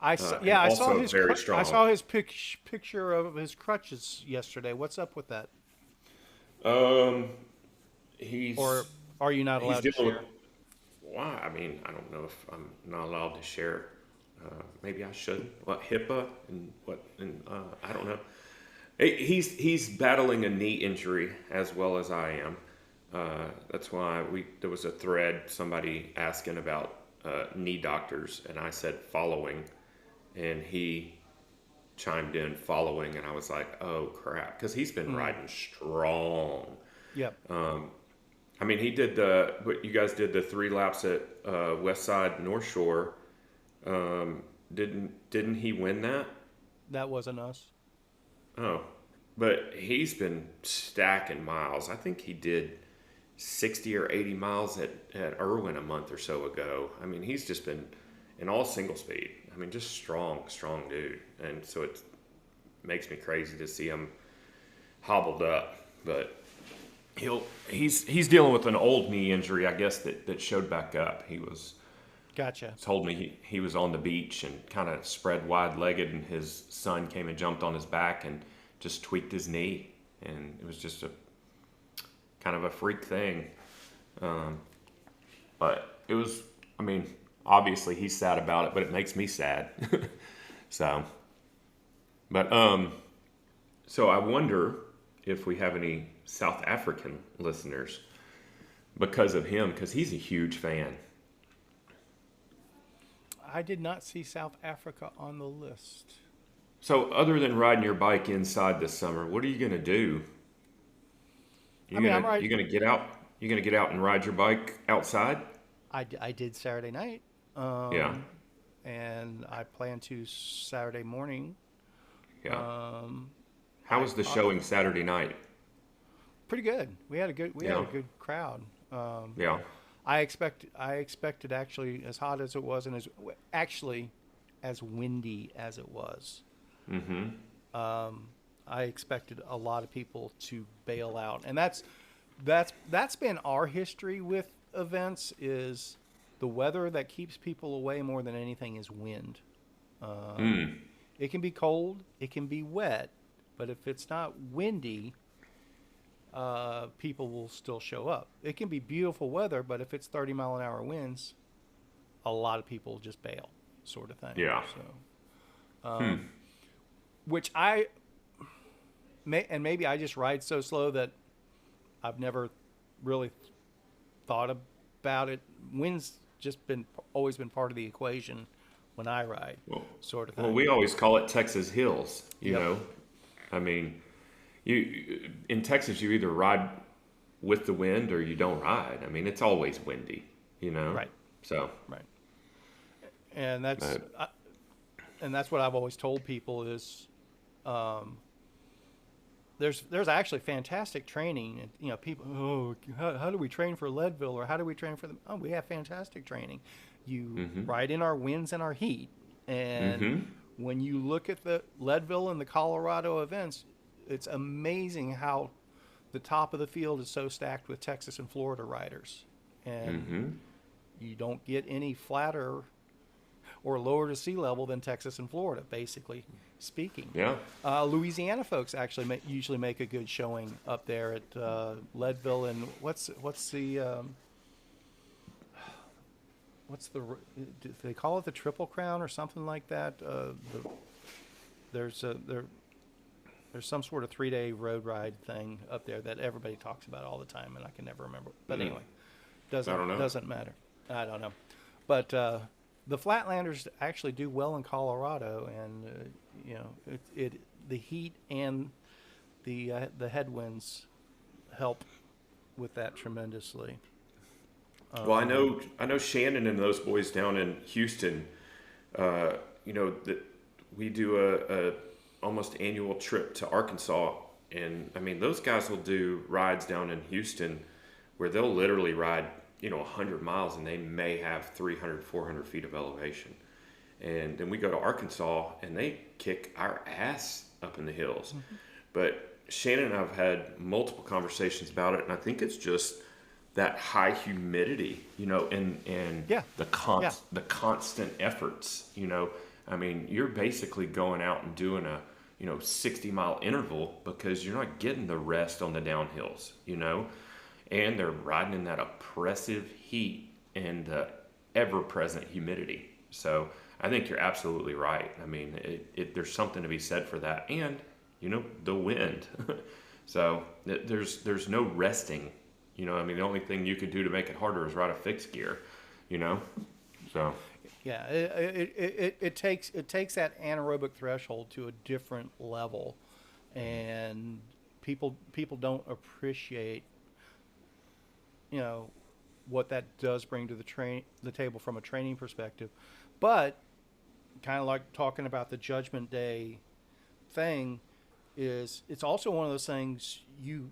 and I saw also his very strong. picture of his crutches yesterday. What's up with that? Um, Or he's are you not he's allowed to dealing with share? why? I mean, I don't know if I'm not allowed to share. Maybe I should. What HIPAA and what? And I don't know. He's battling a knee injury as well as I am. That's why there was a thread somebody asking about knee doctors, and I said following, and he chimed in following, and I was like, oh crap, because he's been Mm, riding strong. yep, I mean, he did what you guys did the 3 laps at West Side North Shore. Didn't he win that? that wasn't us. Oh, but he's been stacking miles. I think he did 60 or 80 miles at Irwin a month or so ago. I mean, he's just been in all single speed. I mean, just strong dude. And so it makes me crazy to see him hobbled up. But he's dealing with an old knee injury, I guess, that showed back up. He Gotcha. told me he was on the beach and kind of spread wide legged, and his son came and jumped on his back and just tweaked his knee. And it was just a kind of a freak thing. But it was, I mean, obviously he's sad about it, but it makes me sad. So, but, so I wonder if we have any South African listeners because of him, because he's a huge fan. I did not see South Africa on the list. So, other than riding your bike inside this summer, what are you gonna do? I mean, I'm You right. gonna get out? You gonna get out and ride your bike outside? I did Saturday night, Yeah, and I plan to Saturday morning. yeah. Um, How was the I showing Saturday night? pretty good. We had a Yeah, good crowd. yeah. I expected actually as hot as it was and actually as windy as it was. Mm-hmm. I expected a lot of people to bail out, and that's been our history with events is the weather that keeps people away more than anything is wind. Um, Mm. it can be cold, it can be wet, but if it's not windy, people will still show up. It can be beautiful weather, but if it's 30-mile-an-hour winds, a lot of people just bail, sort of thing. Yeah. So, which and maybe I just ride so slow that I've never really thought about it. Wind's just been always been part of the equation when I ride, Well, sort of well, thing. we always call it Texas Hills. You Yep. know, I mean, you in Texas, you either ride with the wind or you don't ride. I mean, it's always windy. You know, Right. so. Right. And Uh, that's what I've always told people is um, there's actually fantastic training. And, you know, people, oh, how do we train for Leadville or how do we train for them? Oh, we have fantastic training. You mm-hmm. ride in our winds and our heat. And Mm-hmm. when you look at the Leadville and the Colorado events, it's amazing how the top of the field is so stacked with Texas and Florida riders. And Mm-hmm. you don't get any flatter or lower to sea level than Texas and Florida, basically speaking. Yeah. Louisiana folks actually usually make a good showing up there at Leadville and what's do they call it the Triple Crown or something like that? There's some sort of 3-day road ride thing up there that everybody talks about all the time, and I can never remember. But anyway, I don't know. doesn't matter. I don't know, but the Flatlanders actually do well in Colorado, and you know the heat and the headwinds help with that tremendously. Well, I know Shannon and those boys down in Houston. You know that we do a almost annual trip to Arkansas, and I mean those guys will do rides down in Houston where they'll literally ride 100 miles and they may have 300, 400 feet of elevation, and then we go to Arkansas and they kick our ass up in the hills. Mm-hmm. But Shannon and I've had multiple conversations about it, and I think it's just that high humidity, and Yeah, the yeah, the constant efforts. I mean, you're basically going out and doing a 60-mile interval because you're not getting the rest on the downhills, and they're riding in that oppressive heat and the ever-present humidity. So I think you're absolutely right. I mean, there's something to be said for that, and the wind. So there's no resting. I mean, the only thing you could do to make it harder is ride a fixed gear. So Yeah, it takes that anaerobic threshold to a different level, and people don't appreciate what that does bring to the table from a training perspective. But kind of like talking about the Judgment Day thing, it's also one of those things you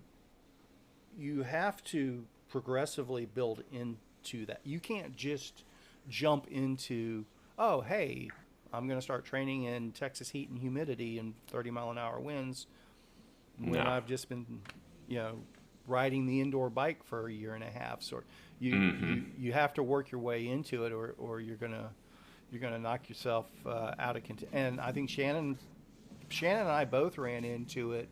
have to progressively build into that. You can't just jump into, oh, hey, I'm going to start training in Texas heat and humidity and 30-mile-an-hour winds when no. I've just been, riding the indoor bike for a year and a half. So you have to work your way into it, or you're gonna knock yourself out of contention. And I think Shannon and I both ran into it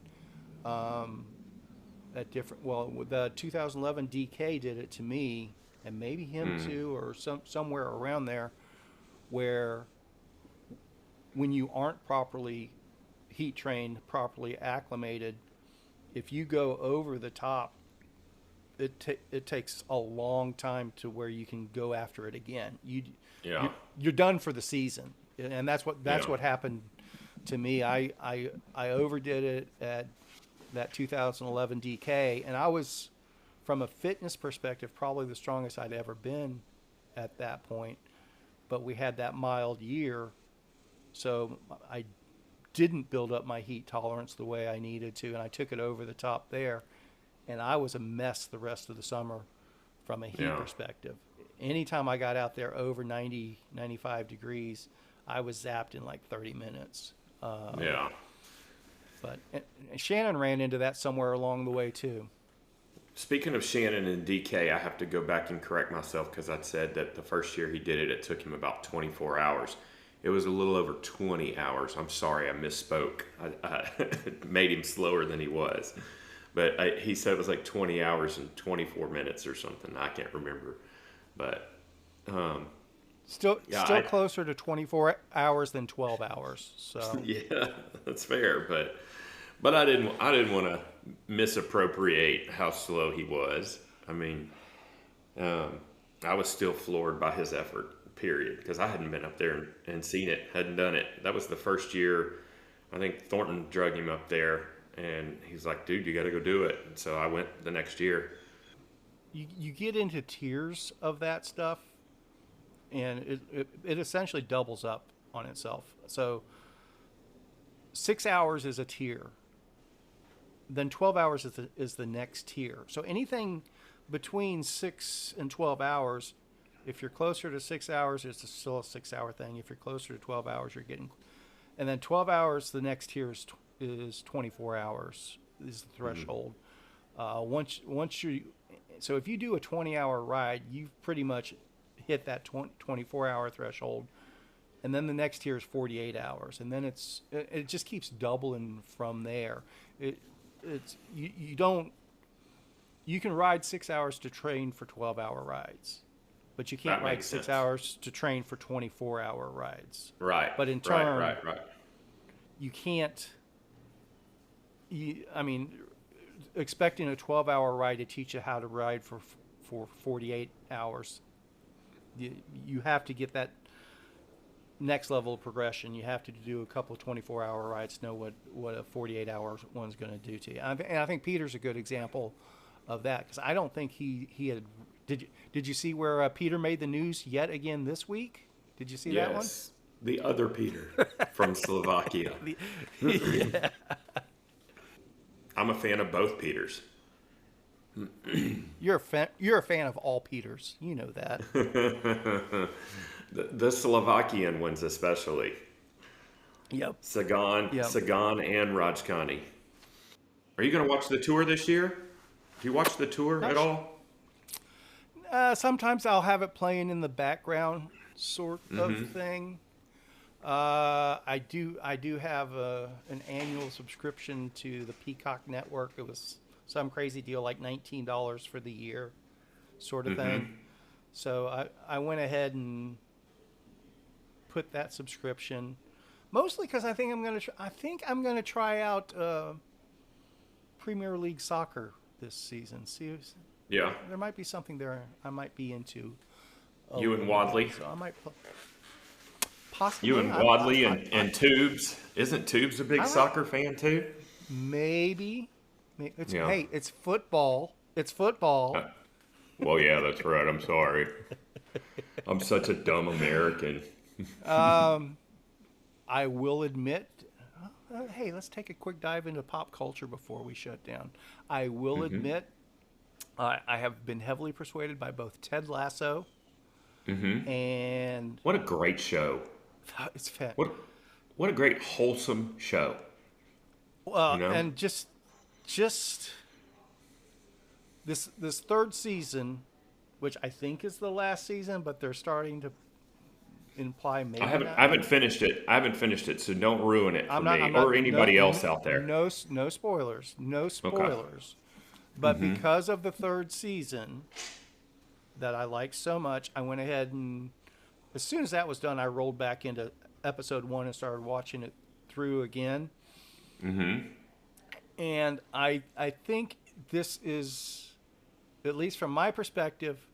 at different. Well, the 2011 DK did it to me, and maybe him too, or somewhere around there, where when you aren't properly heat trained, properly acclimated, if you go over the top, it takes a long time to where you can go after it again. You're done for the season, and that's what happened to me. I overdid it at that 2011 DK, and I was, from a fitness perspective, probably the strongest I'd ever been at that point. But we had that mild year, so I didn't build up my heat tolerance the way I needed to, and I took it over the top there, and I was a mess the rest of the summer from a heat perspective. Anytime I got out there over 90, 95 degrees, I was zapped in like 30 minutes. But and Shannon ran into that somewhere along the way too. Speaking of Shannon and DK, I have to go back and correct myself because I'd said that the first year he did it, it took him about 24 hours. It was a little over 20 hours. I'm sorry, I misspoke. I made him slower than he was. But he said it was like 20 hours and 24 minutes or something. I can't remember. But still closer to 24 hours than 12 hours. So yeah, that's fair. But I didn't want to misappropriate how slow he was. I mean, I was still floored by his effort. Period, because I hadn't been up there and seen it, hadn't done it. That was the first year. I think Thornton drug him up there, and he's like, dude, you got to go do it. And so I went the next year. You get into tiers of that stuff, and it essentially doubles up on itself. So 6 hours is a tier. Then 12 hours is the next tier. So anything between 6 and 12 hours, if you're closer to 6 hours, it's still a 6-hour thing. If you're closer to 12 hours, you're getting, and then 12 hours, the next tier is 24 hours is the threshold. Once you, so if you do a 20-hour ride, you've pretty much hit that 24-hour threshold, and then the next tier is 48 hours, and then it just keeps doubling from there. You can ride 6 hours to train for 12-hour rides. But you can't ride 6 hours to train for 24-hour rides. Right. But in turn, right. You can't. I mean, expecting a 12-hour ride to teach you how to ride for 48 hours, you have to get that next level of progression. You have to do a couple of 24-hour rides to know what a 48-hour one's going to do to you. And I think Peter's a good example of that, because I don't think he had. Did you see where Peter made the news yet again this week? Did you see that one? Yes, the other Peter from Slovakia. Yeah. I'm a fan of both Peters. You're a fan of all Peters. You know that. the Slovakian ones especially. Yep. Sagan and Rajkani. Are you going to watch the tour this year? Do you watch the tour at all? Sometimes I'll have it playing in the background, sort of thing. I do have an annual subscription to the Peacock Network. It was some crazy deal, like $19 for the year, sort of thing. So I went ahead and put that subscription, mostly because I think I'm gonna try out Premier League soccer this season. See, Yeah. there might be something there I might be into. A You and little Wadley. bit, so I might possibly. You and Wadley and Tubes. Isn't Tubes a big I like soccer fan too? maybe. Yeah. Hey, it's football. It's football. Well, yeah, that's right. I'm sorry. I'm such a dumb American. I will admit. Hey, let's take a quick dive into pop culture before we shut down. I will admit, I have been heavily persuaded by both Ted Lasso and What a great show. it's fat. What a great wholesome show. You know? And just this third season, which I think is the last season, but they're starting to imply maybe I not. haven't finished it. I haven't finished it, so don't ruin it for I'm not, me I'm not, or anybody no, else out there. No spoilers. No spoilers. But because of the third season that I liked so much, I went ahead and as soon as that was done, I rolled back into episode 1 and started watching it through again. And I think this is, at least from my perspective,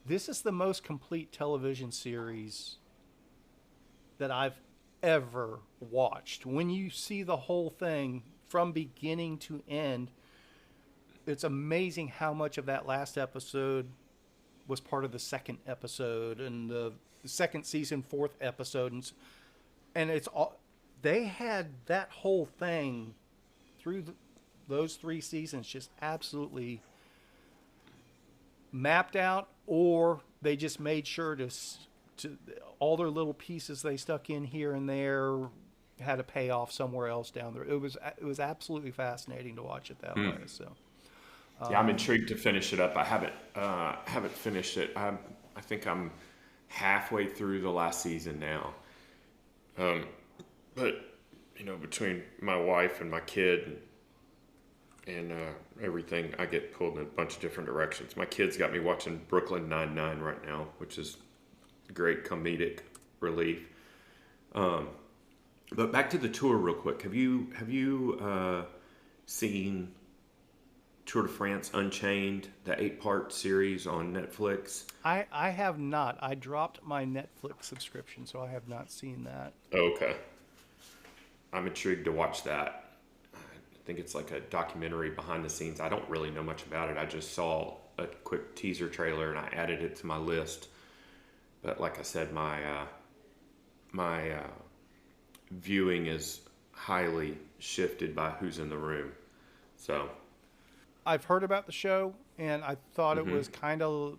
this is the most complete television series that I've ever watched. When you see the whole thing from beginning to end, it's amazing how much of that last episode was part of the second episode and the second season, fourth episode. And it's all, they had that whole thing through those 3 seasons just absolutely mapped out, or they just made sure to all their little pieces they stuck in here and there had a payoff somewhere else down there. It was absolutely fascinating to watch it that way. So Yeah, I'm intrigued to finish it up. I haven't finished it. I think I'm halfway through the last season now. But between my wife and my kid and everything, I get pulled in a bunch of different directions. My kid's got me watching Brooklyn Nine-Nine right now, which is great comedic relief. But back to the tour real quick. Have you seen Tour de France Unchained, the 8-part series on Netflix? I have not. I dropped my Netflix subscription, so I have not seen that. Okay. I'm intrigued to watch that. I think it's like a documentary behind the scenes. I don't really know much about it. I just saw a quick teaser trailer and I added it to my list. But like I said, my viewing is highly shifted by who's in the room. So I've heard about the show, and I thought it was kind of,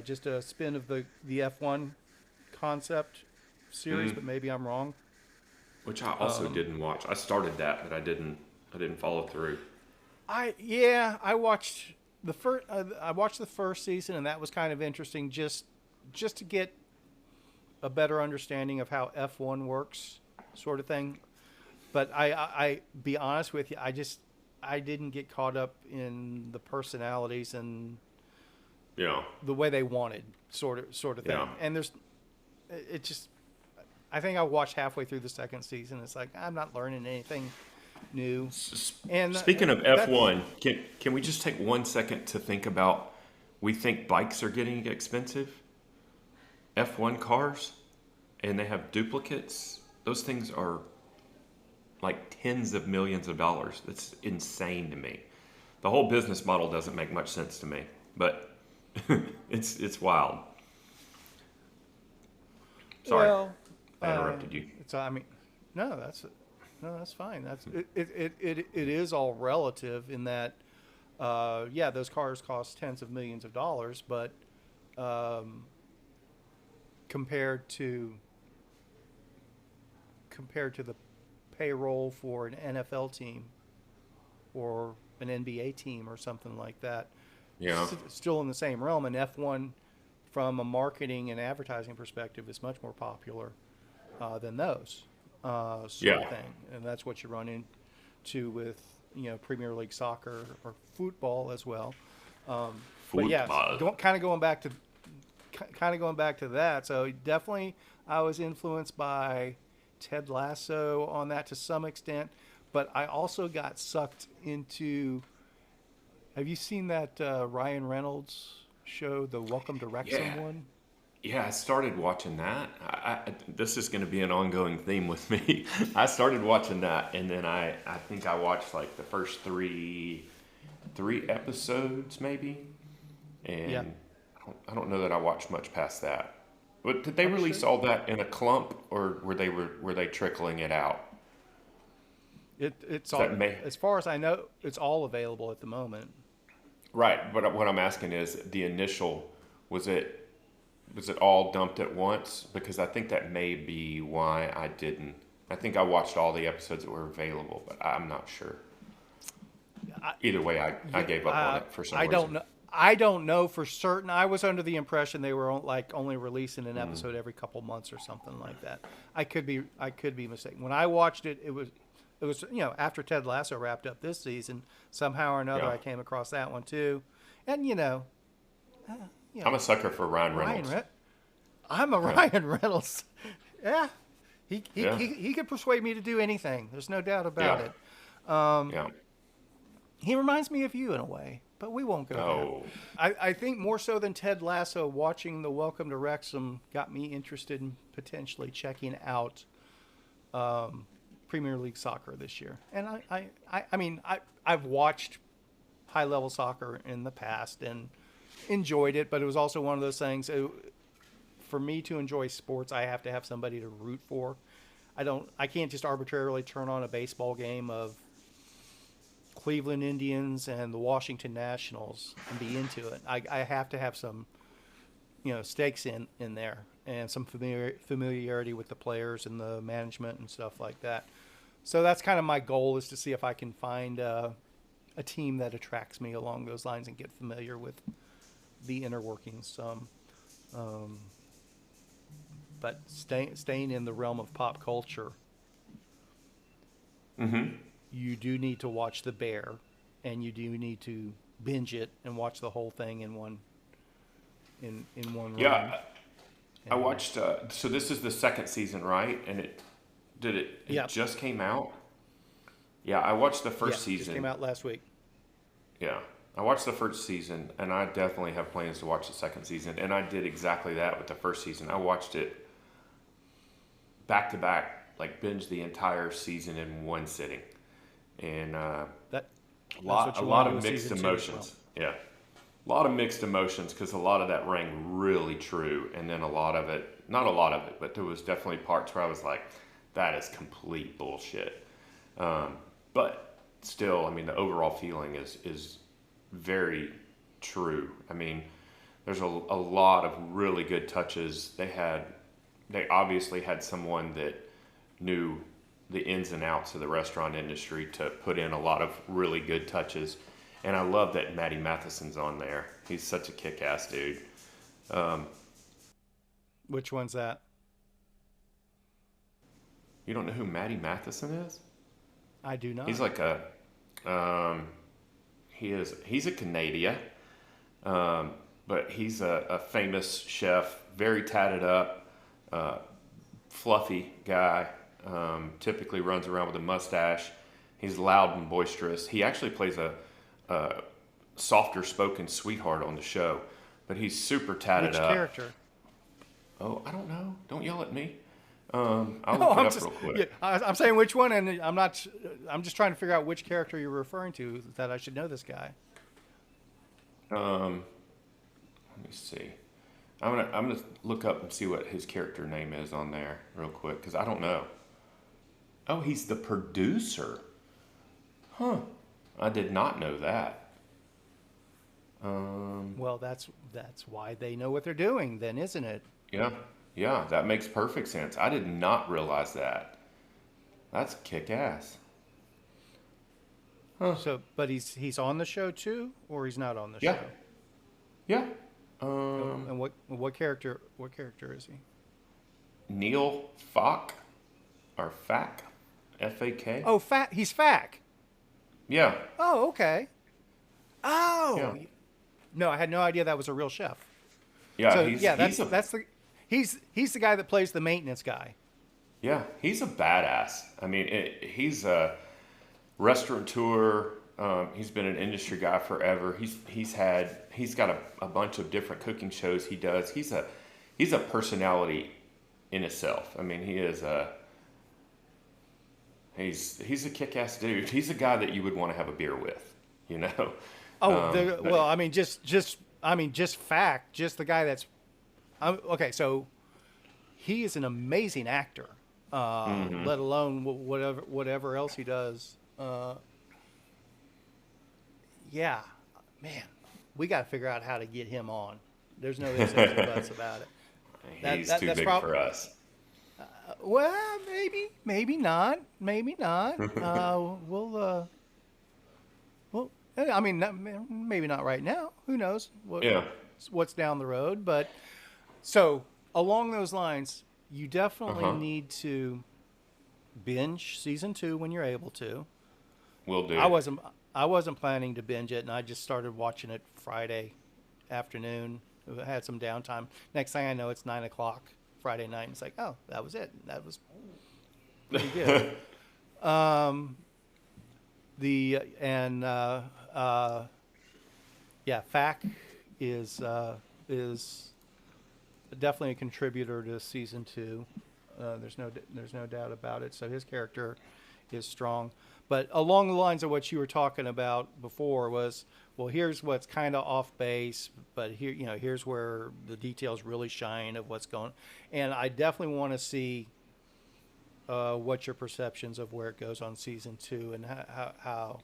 just a spin of the F1 concept series, but maybe I'm wrong. Which I also didn't watch. I started that, but I didn't follow through. I watched the first. I watched the first season, and that was kind of interesting, just to get a better understanding of how F1 works, sort of thing. But I be honest with you, I didn't get caught up in the personalities and the way they wanted, sort of thing. Yeah. And I think I watched halfway through the second season. It's like, I'm not learning anything new. And speaking of F1, can we just take 1 second to think about, we think bikes are getting expensive? F1 cars, and they have duplicates. Those things are like tens of millions of dollars. That's insane to me. The whole business model doesn't make much sense to me, but it's wild. Sorry, well, I interrupted you. No, that's fine. That's it is all relative in that, those cars cost tens of millions of dollars, but compared to the payroll for an NFL team or an NBA team or something like that, Yeah. still in the same realm. And F1, from a marketing and advertising perspective, is much more popular than those sort of Yeah. thing. And that's what you run into with, Premier League soccer or football as well. But yes, Football. kind of going back to that. So definitely, I was influenced by Ted Lasso on that to some extent, but I also got sucked into. Have you seen that Ryan Reynolds show, the Welcome to Wrexham Yeah. one? Yeah, I started watching that. This is going to be an ongoing theme with me. I started watching that, and then I think I watched like the first three episodes maybe, Yeah, and I don't know that I watched much past that. But did they I'm sure release all that in a clump, or were they trickling it out? it's 'Cause all. that may As far as I know, it's all available at the moment. right. But what I'm asking is the initial was it was it all dumped at once? Because I think that may be why I didn't. I think I watched all the episodes that were available, but I'm not sure. I, Either way, I yeah, gave up on it for some I don't reason. know. I don't know for certain. I was under the impression they were like only releasing an Mm. episode every couple months or something like that. I could be mistaken. When I watched it, it was after Ted Lasso wrapped up this season. Somehow or another, Yeah. I came across that one too, and uh, you I'm know a sucker for Ryan Ryan. Reynolds. I'm a Yeah. Ryan Reynolds. Yeah, he, he Yeah. he he could persuade me to do anything. There's no doubt about Yeah. it. Yeah. He reminds me of you in a way, but we won't go there. Oh. I think more so than Ted Lasso, watching the Welcome to Wrexham got me interested in potentially checking out Premier League soccer this year. And I've watched high level soccer in the past and enjoyed it, but it was also one of those things. For me to enjoy sports, I have to have somebody to root for. I can't just arbitrarily turn on a baseball game of Cleveland Indians and the Washington Nationals and be into it. I have to have some, stakes in there and some familiarity with the players and the management and stuff like that. So that's kind of my goal, is to see if I can find a team that attracts me along those lines and get familiar with the inner workings. Um, but staying in the realm of pop culture, Mm-hmm. you do need to watch The Bear, and you do need to binge it and watch the whole thing in one run. Yeah. I And watched. So this is the second season, right? And it yeah, just came out. Yeah, I watched the yeah, first just came season. out last week. Yeah, I watched the first season, and I definitely have plans to watch the second season. And I did exactly that with the first season. I watched it back to back, like binge the entire season in one sitting, and That a that's what lot, a you lot want to do of with mixed season 2 as well. emotions. Yeah, a lot of mixed emotions because a lot of that rang really true, and then a lot of it, not a lot of it, but there was definitely parts where I was like, that is complete bullshit. But still, I mean, the overall feeling is very true. I mean, there's a lot of really good touches. They obviously had someone that knew the ins and outs of the restaurant industry to put in a lot of really good touches. And I love that Matty Matheson's on there. He's such a kick-ass dude. Um, Which one's that? you don't know who Matty Matheson is? I do He's not. like um, he's a Canadia, but he's a famous chef, very tatted up, uh, fluffy guy. Typically runs around with a mustache. He's loud and boisterous. He actually plays a softer spoken sweetheart on the show, but he's super tatted Which up. character? Oh, I don't know. Don't yell at me. I'll No, look it I'm up just real quick. yeah, I'm saying which one, and I'm not. I'm just trying to figure out which character you're referring to, that I should know this guy. Um, let me see. I'm gonna look up and see what his character name is on there real quick because I don't know. Oh, he's the producer. Huh. I did not know that. Um, Well, that's why they know what they're doing, then, isn't it? yeah, yeah, that makes perfect sense. I did not realize that. That's kick ass. Huh. So, but he's on the show too, or he's not on the Yeah, show? yeah. Um, And what character is he? Neil Falk or Fack, Fak. Oh, fat. He's Fack. Yeah, Oh, okay. yeah, Oh, no, I had no idea that was a real chef. yeah. So He's yeah, he's a that's the he's the guy that plays the maintenance guy. yeah he's a badass. I mean, he's a restaurateur. He's been an industry guy forever. He's got a bunch of different cooking shows he does. He's a personality in itself. I mean, he's a kick-ass dude. He's a guy that you would want to have a beer with, you know. Oh, well, But I mean, just fact, just the guy that's okay. So he is an amazing actor. Let alone whatever else he does. Yeah, man, we got to figure out how to get him on. There's no ifs, ands, or buts about it. he's too That's big probably for us. well, maybe not, maybe not. Well, I mean, maybe not right now. Who knows Yeah. what's down the road? But so along those lines, you definitely Uh-huh. need to binge season 2 when you're able to. Will do. I wasn't planning to binge it, and I just started watching it Friday afternoon. I had some downtime. Next thing I know, it's 9 o'clock Friday night. And it's like, oh, that was it. That was pretty good. um, the and yeah, Fack is definitely a contributor to season 2. There's no doubt about it. So his character is strong. But along the lines of what you were talking about before was, well, here's what's kind of off base, but here's where the details really shine of what's going. And I definitely want to see what your perceptions of where it goes on season 2 and how.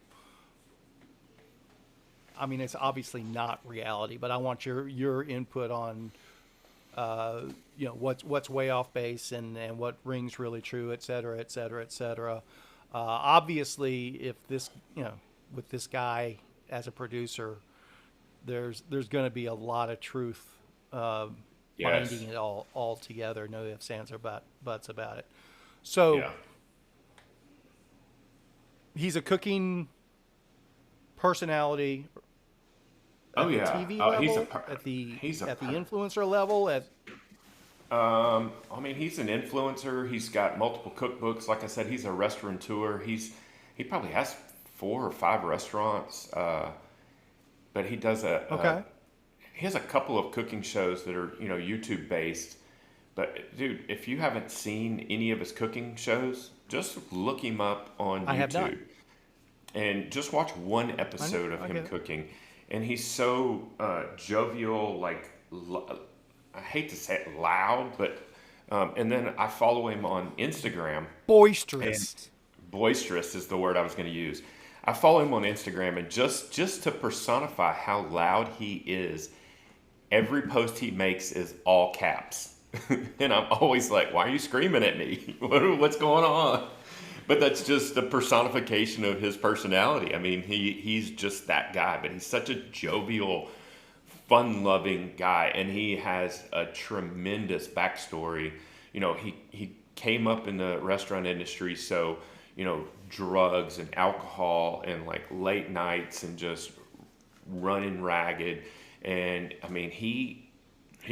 I mean, it's obviously not reality, but I want your input on what's way off base and what rings really true, et cetera, et cetera, et cetera. Obviously, if this, with this guy as a producer, there's going to be a lot of truth Yes. binding it all together. No ifs, ands, or buts about it. So Yeah. he's a cooking personality Oh at the yeah. TV Oh, level, at the influencer level. I mean, he's an influencer. He's got multiple cookbooks. Like I said, he's a restaurateur. He probably has 4 or 5 restaurants. But he does Okay. he has a couple of cooking shows that are YouTube based. But dude, if you haven't seen any of his cooking shows, just look him up on I have not. YouTube and just watch one I know. episode of I him get it. cooking. And he's so jovial, like I hate to say it loud, but and then I follow him on Instagram, and Boisterous. boisterous is the word I was going to use. I follow him on Instagram, and just to personify how loud he is, every post he makes is all caps, and I'm always like, "Why are you screaming at me? What's going on?" But that's just the personification of his personality. I mean, he's just that guy, but he's such a jovial, fun-loving guy, and he has a tremendous backstory. He came up in the restaurant industry, so drugs and alcohol and like late nights and just running ragged. And I mean, he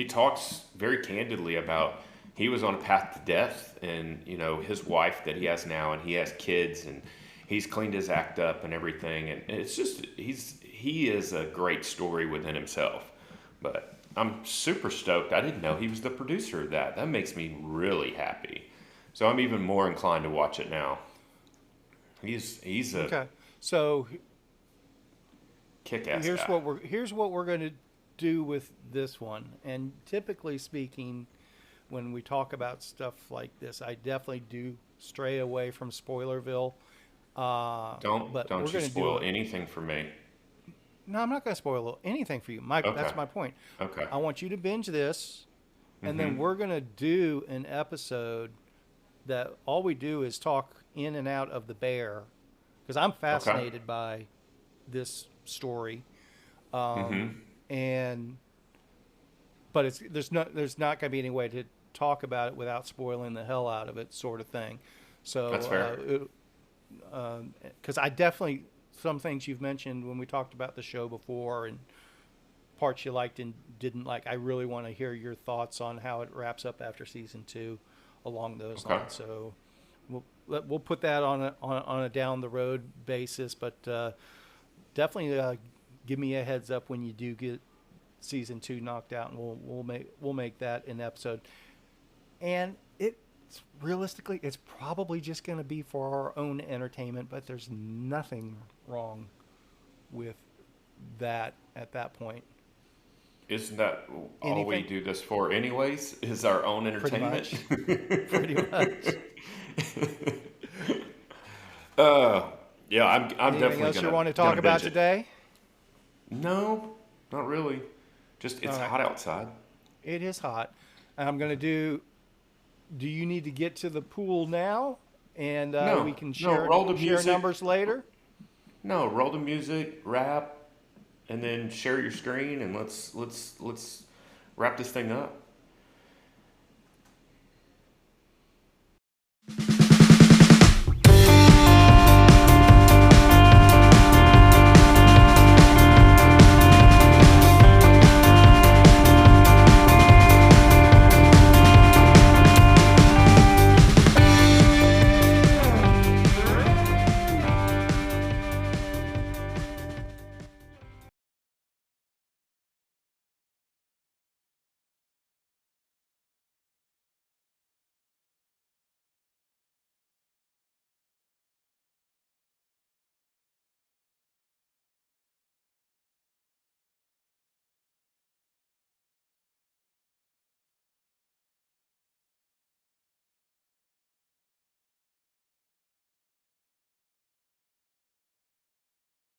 talks very candidly about he was on a path to death, and his wife that he has now, and he has kids, and he's cleaned his act up and everything. And it's just he is a great story within himself. But I'm super stoked. I didn't know he was the producer of that. That makes me really happy. So I'm even more inclined to watch it now. He's a Okay. So kick-ass here's guy. what we're going to do with this one. And typically speaking, when we talk about stuff like this, I definitely do stray away from Spoilerville. Don't But don't we're you going to do spoil it. anything for me. No, I'm not going to spoil anything for you. Okay. That's my point. Okay. I want you to binge this, and then Mm-hmm. we're going to do an episode that all we do is talk in and out of the bear, because I'm Okay. fascinated by this story. Mm-hmm. And but there's not going to be any way to talk about it without spoiling the hell out of it, sort of thing. That's fair. So, because I definitely some things you've mentioned when we talked about the show before and parts you liked and didn't like. I really want to hear your thoughts on how it wraps up after season 2, along those Okay. lines. So we'll put that on a down the road basis, but definitely give me a heads up when you do get season 2 knocked out, and we'll make that an episode. And realistically, it's probably just going to be for our own entertainment, but there's nothing wrong with that at that point. Isn't that all we Anything? do this for, anyways? Is our own Pretty entertainment? much. Pretty much. Yeah, I'm Anything definitely else you gonna want to talk gonna about binge it. today? No, not really. Just it's All right. hot outside. It is hot. I'm going to do you need to get to the pool now? And No, we can no, roll the share music. numbers later? No, roll the music, rap, and then share your screen, and let's wrap this thing up.